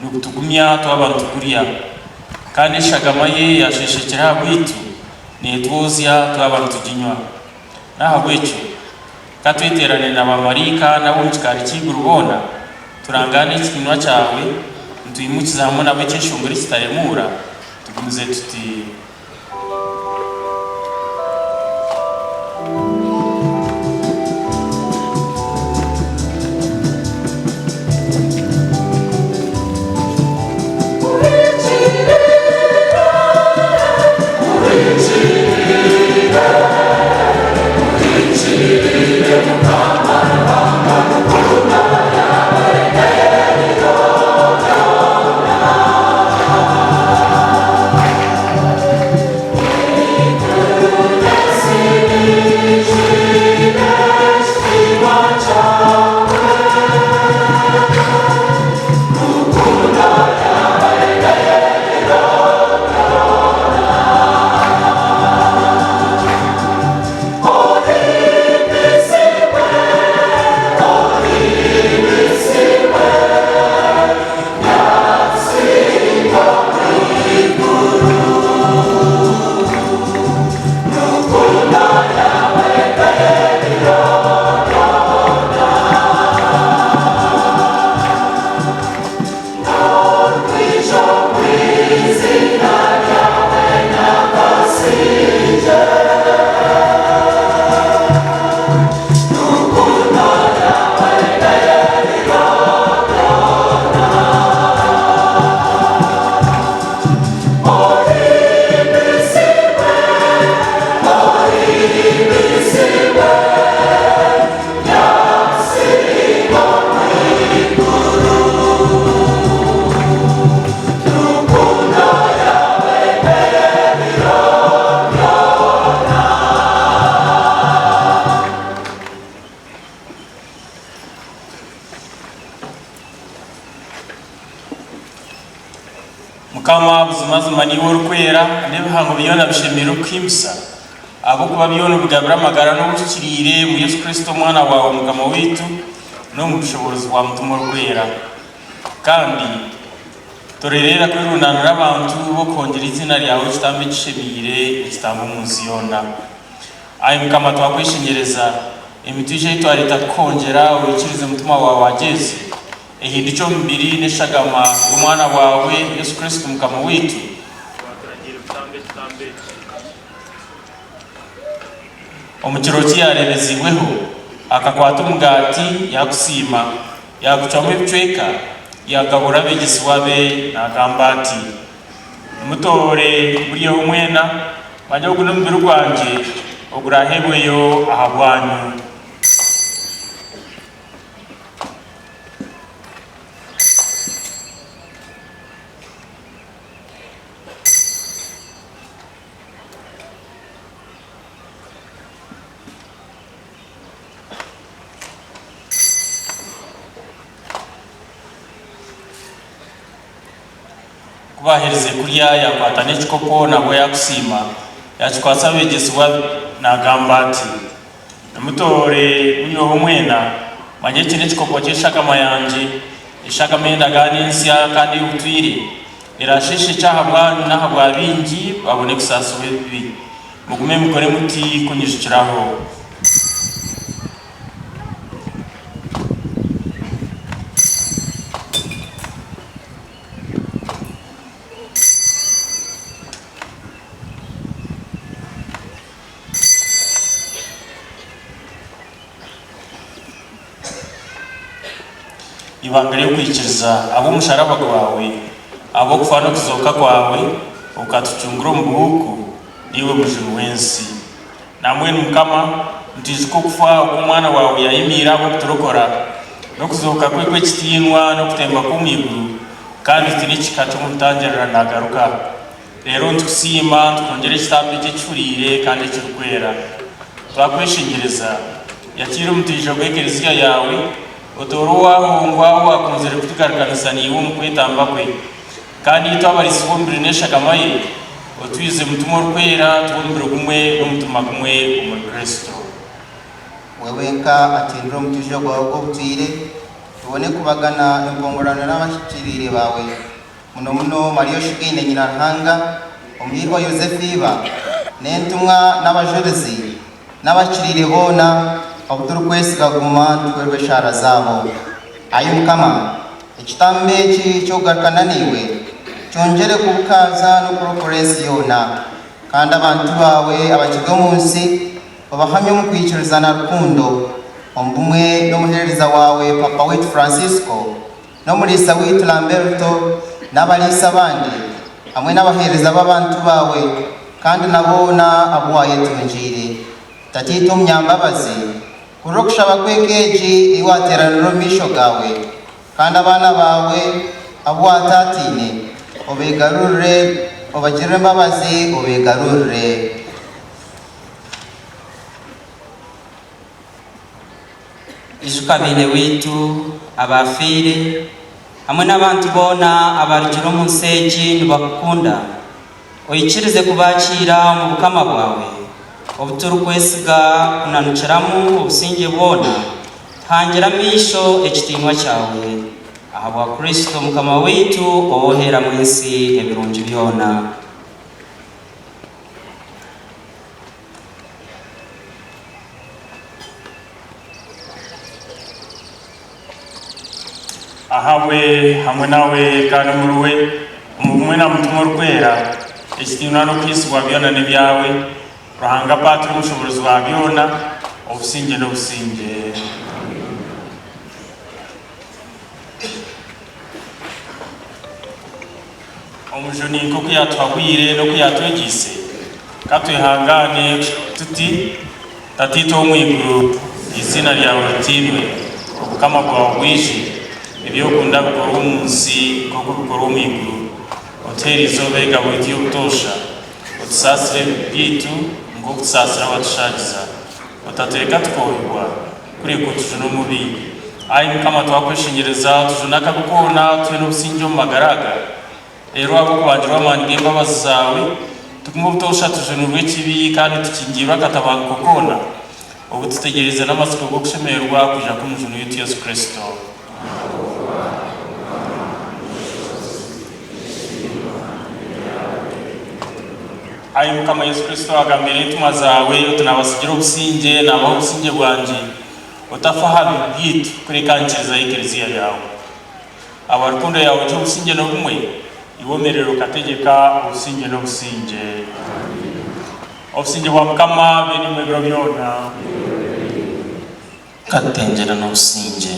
nugutugumya twabantu kuriya kandi shagamaye yasheshekera hagwitu netwozya twabantu tuginywa nahagwecho katweterane n'abamarika nabo mukari kigurubona turangane ikinwa cyawe tuyimukiza hamwe nabo cy'ishunguri kitaremura tugumize tuti Mukama buzimazima niwe urukwera nebihango byona bishemero kwimsa abo kuba byona bigabira amagara no gukirire mu Yesu Kristo mwana wawe mukama witu no mu bushobozi bwa mutumo urukwera kandi torerera kwirunana n'abantu bo kongera izina ryawe kitambe gishemire kitambe muziyona ayi mukama twakwishingereza imituje itwarita kongera urikirize mutima wawe wageze ehindi cyo mbiri neshagama umwana wawe Yesu Kristo mukama witu omukiroti yarebeziweho akakwata umugati yakusima yagucamo ibicweka yagabura abigisi wabe nagambati mutore buriyo umwena bajya kuno mbiru gwanje ogurahebweyo ahabwanyu. Kubahereze kurya yakwata n'ekikopo nabwo yakusima yakikwasa begesibwa nagamba ati mutore buriyo umwena manye kine ekikopo ky'eshagama yanje eshagama y'endagaano ensya kandi y'obutwire erashishe ekyahabwanyu n'ahabwa bingi babone kusasibwa ebibi mugume mukore muti kunyijukiraho. Ibanga ryo kwikiriza abo umusharaba gwawe abo kufa no kuzoka kwawe ukatucungura mu buhuku niwe mujuru wensi namwe mukama ntijuko kufa umwana wawe yayimira abo kuturokora no kuzoka kwe kw'ekitinwa no kutemba kumwiguru kandi tinikikaca mutangirira nagaruka rero ntukusima tukongera ekitambo ky'ekifurire kandi kirukwera twakweshengereza yakira omutija gw'ekereziya yawe otoro wahongwa wakunzire kutugaragariza niwo mu kwetamba kwe kandi twabarisibo mbere n'eshagama ye otwize mutima rukwera tubumbire gumwe n'umutima gumwe muri Kristo. Wewe nka atindira omutija gwawe gw'obutwire tubone kubagana empongorano n'abashikirire bawe muno muno Mariya Shigine nyina Ruhanga omuyirwa Yosefiba n'entumwa n'abajurezi n'abakirire bona obuturukwesiga guma tukwerwe eshara zabo ayo mukama ekitambo eki kyokugarukana niwe kyongere kubukaza n'okurokora ensi yoona kandi abantu bawe abakiga omu nsi obahamye omu kwikiriza na rukundo omu bumwe n'omuheereza wawe papa wetu Francisco n'omulisa witu Lamberto n'abaliisa abandi hamwe n'abaheereza b'abantu bawe kandi naboona abo wayetungiire tatiita omunyambabazi kurro kushaba kwekeji iwateraniro misho gawe kandi abana bawe abo watatine obegarurire obagirire embabazi obegarurire. ijuka bene witu abafiire hamwe n'abantu bona abarugire omu nsi egi nibakukunda oyikirize kubakira mu bukama bwawe obuturukwesiga kunanukiramu obusinge bwona hangira misho ekitinwa kyawe ahabwa Kristo mukama witu owohera mu nsi ebirungi byona. ahawe hamwe nawe kandi muruwe umumwe na mutima rukwera ekitinwa no kwisibwa byona n'ebyawe Ruhanga Patiri umushobozi wa byona obusinge n'obusinge. omujoni nko kuyatwagwire no kuyatwegise katwihangane tuti tatito omwiguru izina lyawe litinwe obukama bwawe bwije ebyokunda bikora omu nsi nk'oku bikora omwiguru otera izoba egabo ry'obutosha otusasire bitu nk'okutusasira abatushagiza otatureka tukohebwa kureka otujune omubi ayi mukama twakweshengereza tujune akakukona tube n'obusinge omu magaraga rero abo kubanjirwa amaani g'embabazi zawe tugume obutosha tujunirwe ekibi kandi tukingirwe akatabanguko koona obu tutegereze n'amatsiko g'okushemererwa kuja k'omujuni witu Yesu Kristo. ayi mukama Yesu Kristo agambire entumwa zawe otunabasigira obusinge nabaho obusinge bwanje otafa habi bwitu kurekankyirizaho ekereziya yawe abarukundo yawe ky'obusinge n'obumwe iwomerero kategeka obusinge n'obusinge obusinge bwa mukama benimwe biro byona katengera n'obusinge.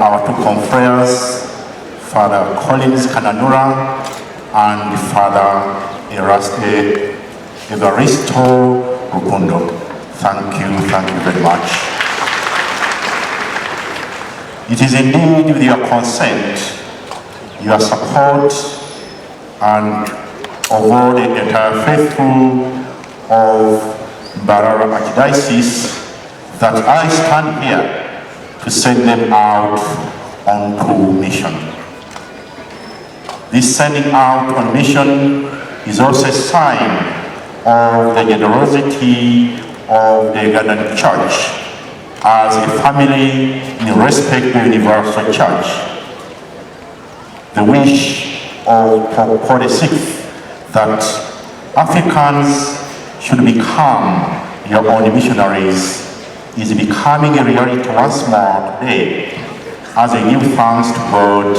our two confreres, Father Collins Kananura and Father Evaristo Rukundo. Thank you very much. It is indeed with your consent, your support, and of all the entire faithful of Mbarara Archdiocese that I stand here to send them out on mission. This sending out on mission is also a sign of the generosity of the Ugandan Church as a family in respect to the Universal Church. The wish of Pope Paul VI that Africans should become your own missionaries is becoming a reality once more today as I give thanks to God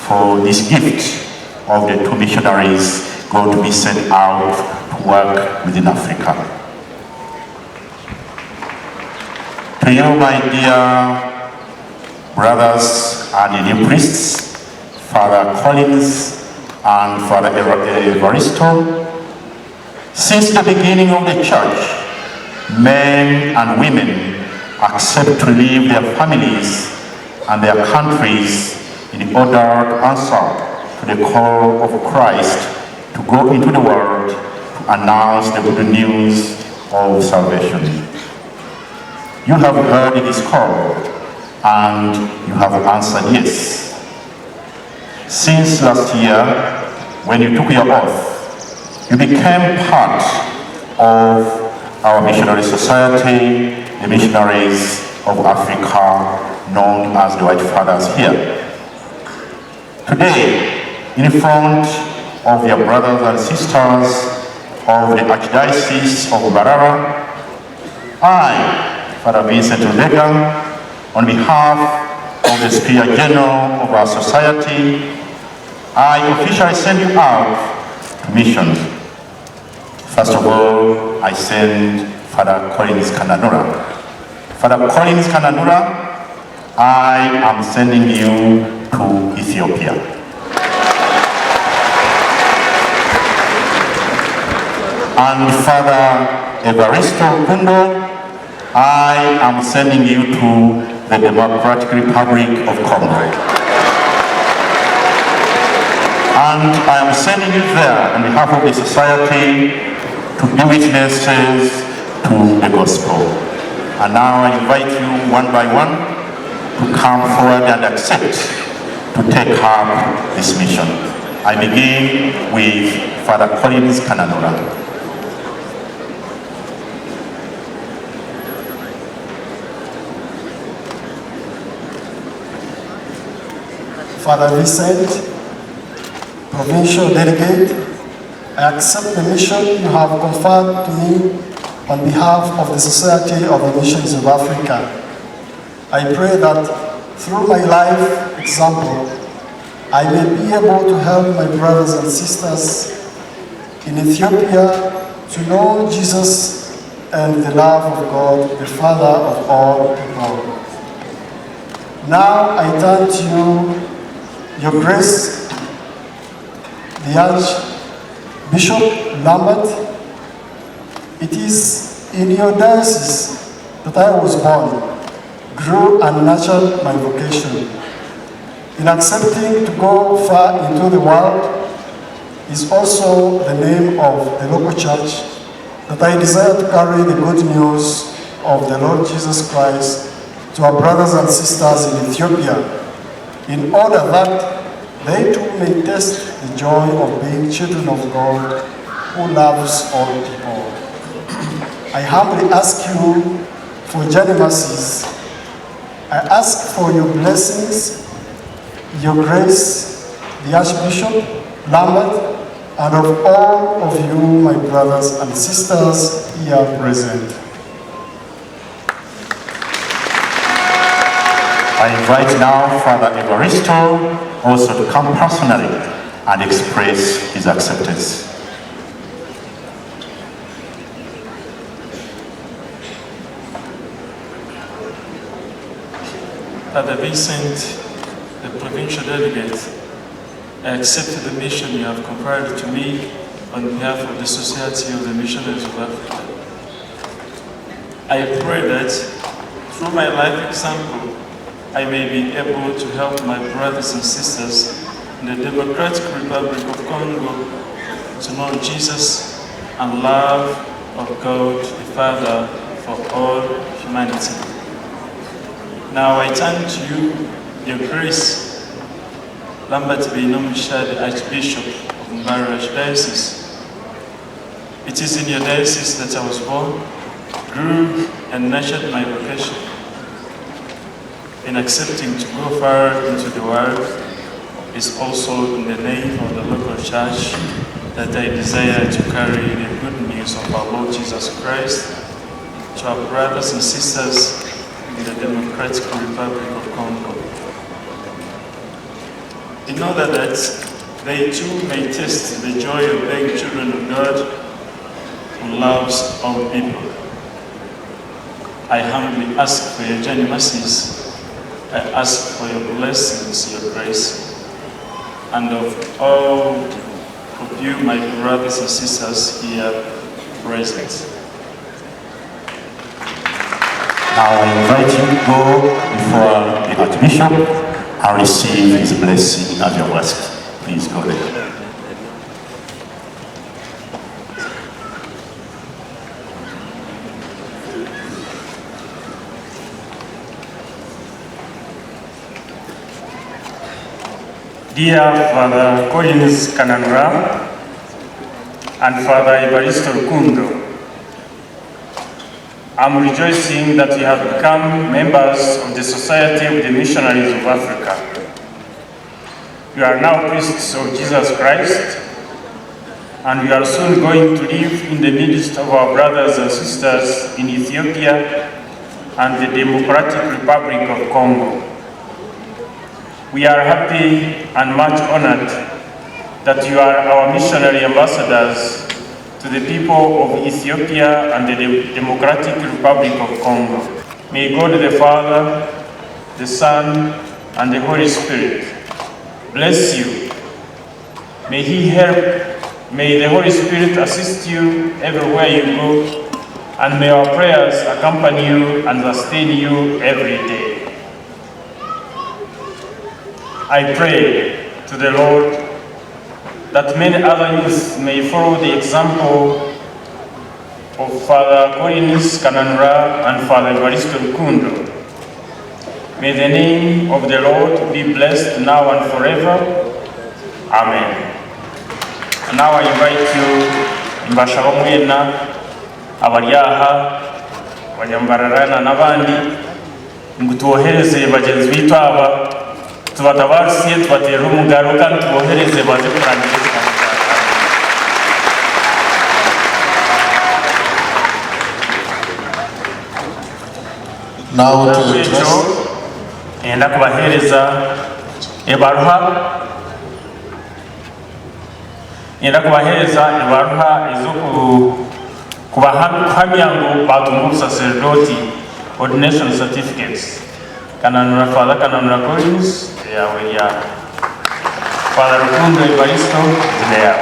for this gift of the two missionaries going to be sent out to work within Africa. To you, my dear brothers and new priests, Father Collins and Father Evaristo, since the beginning of the church, men and women accept to leave their families and their countries in order to answer to the call of Christ to go into the world to announce the good news of salvation. You have heard this call and you have answered yes. Since last year, when you took your oath, you became part of our missionary society, the missionaries of Africa, known as the White Fathers here. Today, in front of your brothers and sisters of the Archdiocese of Mbarara, I, Father Vincent Ulega, on behalf of the Superior General of our society, I officially send you out to mission. First of all, I send Father Collins Kananura. Father Collins Kananura, I am sending you to Ethiopia. And Father Evaristo Rukundo, I am sending you to the Democratic Republic of Congo. And I am sending you there on behalf of the society to be witnesses to the gospel. And now I invite you one by one to come forward and accept to take up this mission. I begin with Father Collins Kananura. Father Vincent, Provincial Delegate, I accept the mission you have conferred to me on behalf of the Society of the Missions of Africa. I pray that through my life example, I may be able to help my brothers and sisters in Ethiopia to know Jesus and the love of God, the Father of all people. Now I turn to you, Your Grace, the Archbishop Lambert. It is in your diocese that I was born, grew and nurtured my vocation. In accepting to go far into the world is also the name of the local church that I desire to carry the good news of the Lord Jesus Christ to our brothers and sisters in Ethiopia, in order that they too may taste the joy of being children of God who loves all people. I humbly ask you for journey mercies. I ask for your blessings, your grace, the Archbishop Lambert, and of all of you, my brothers and sisters here present. I invite now Father Evaristo also to come personally and express his acceptance. Father Vincent, the provincial delegate, I accept the mission you have conferred to me on behalf of the Society of the Missionaries of Africa. I pray that through my life example, I may be able to help my brothers and sisters in the Democratic Republic of Congo to know Jesus and love of God the Father for all humanity. Now I turn to you, Your Grace, Lambert Beinomshad, Archbishop of Mbara Archdiocese. It is in your diocese that I was born, grew, and nurtured my vocation. In accepting to go far into the world is also in the name of the local church that I desire to carry the good news of our Lord Jesus Christ to our brothers and sisters in the Democratic Republic of Congo. In order that they too may taste the joy of being children of God who loves all people. I humbly ask for your journey mercies. I ask for your blessings, your grace, and of all of you, my brothers and sisters here present. Now I invite you to go before the Archbishop and receive his blessing as your blessing. Please go there. Dear Father Collins Kananura and Father Evaristo Rukundo, I'm rejoicing that you have become members of the Society of the Missionaries of Africa. You are now priests of Jesus Christ, and we are soon going to live in the midst of our brothers and sisters in Ethiopia and the Democratic Republic of Congo. We are happy and much honored that you are our missionary ambassadors to the people of Ethiopia and the Democratic Republic of Congo. May God the Father, the Son, and the Holy Spirit bless you. May the Holy Spirit assist you everywhere you go, and may our prayers accompany you and sustain you every day. I pray to the Lord that many other youth may follow the example of Father Collins Kananura and Father Evaristo Rukundo. May the name of the Lord be blessed now and forever. Amen. And now I invite you, Mbashaba Mwena, Abariaha, Abanyambararana n'abandi, ngutuohereze bagenzi bitu aba tubatabarisiye tubatera umugaro kandi tubohereze baze kurangiza. Now to entrust. Enda kubahereza ibaruha izo kubahamya ngo batumwa ubusaserdoti, ordination certificates. Kananura Father Kananura Collins, yawe ya Father Rukundo Evaristo, there.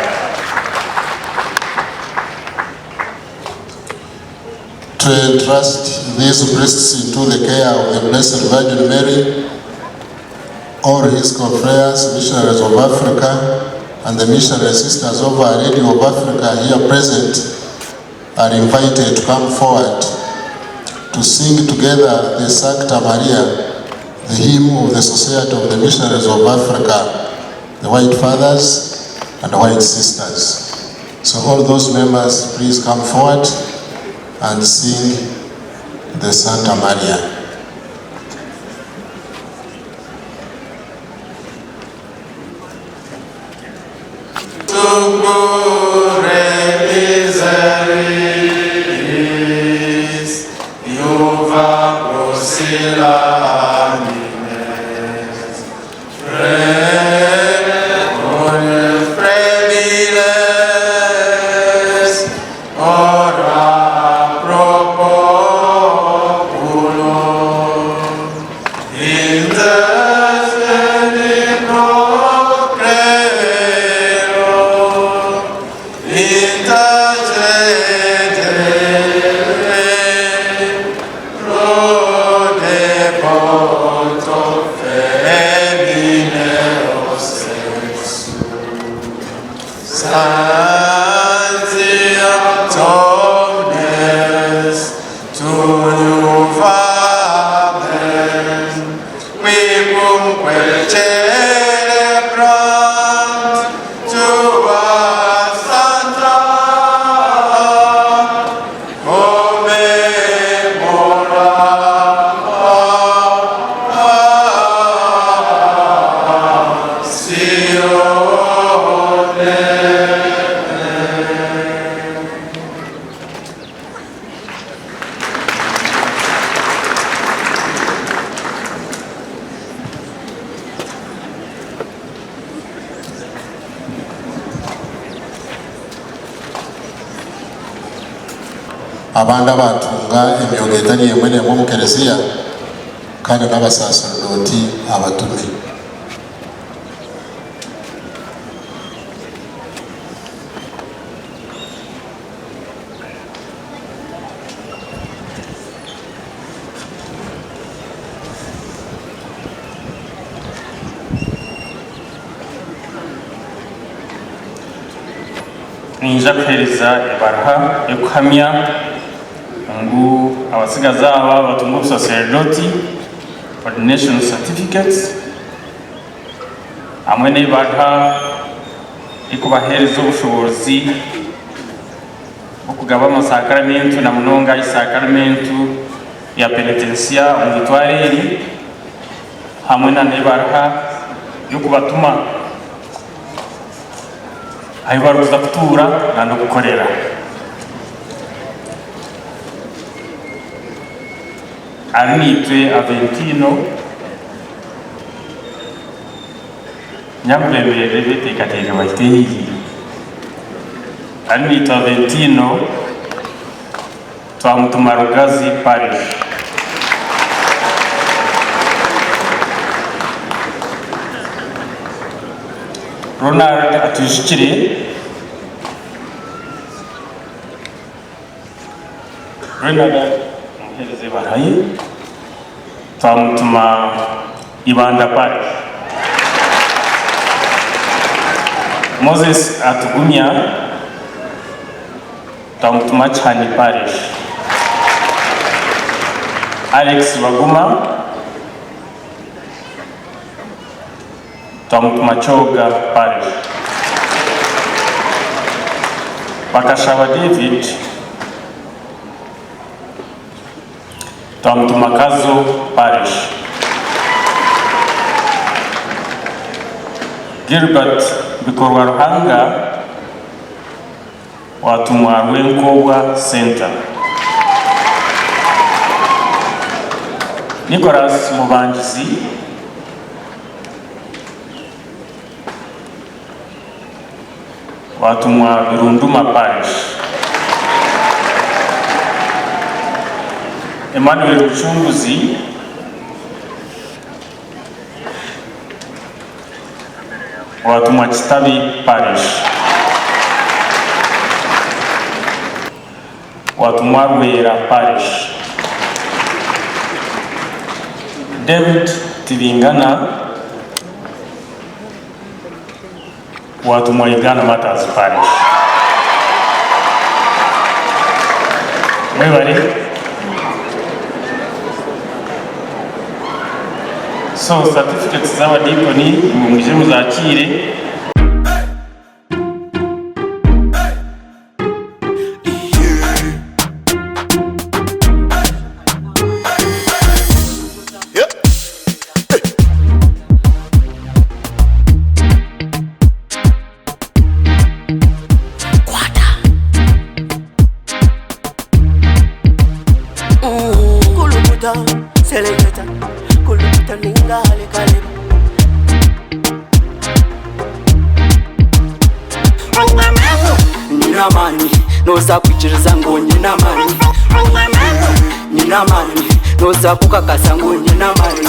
To entrust these priests into the care of the Blessed Virgin Mary, all his confreres, missionaries of Africa, and the missionary sisters of Our Lady of Africa here present are invited to come forward to sing together the Sancta Maria, the hymn of the Society of the Missionaries of Africa, the White Fathers and the White Sisters. So all those members, please come forward and sing the Sancta Maria. Ora pro populo abandi abatunga emyogo etari emwe n'emwe mu kereziya kandi n'abasaserdoti abatume. ninja kuhereza ebaraha ekuhamya ngu abasigaza aba batunga obusaserdoti ordination certificates hamwe n'ebaraha ekubahereza obushobozi okugaba amasakaramentu na munonga isakaramentu ya penitensia omu itwara eri hamwe n'ebaraha y'okubatuma aho baruza kutura no gukorera. Ari nitwe Aventino nyamuremere betekateka bahitehiye. Ari nitwe Aventino twamutuma Rugazi Parish. Ronald atujikire Ronald muhereze baraye twamutuma Ibanda Parish. Moses atugumya twamutuma Chani Parish. Alex Baguma twamutuma Choga Parish. Bakashaba David twamutuma Kazo Parish. Gilbert Bikorwa Ruhanga watumwa Rwenkobwa Center. Nicholas Mubanjizi watumwa Birunduma Parish. Emmanuel Ruchunguzi watumwa Kitabi Parish. Watumwa Rwera Parish. David Tibingana watumwa Igana Matters Parish. Mwebale. So certificates z'aba diponi mumuje muzakire. Ninamani, no sakukakasa ngo ninamani.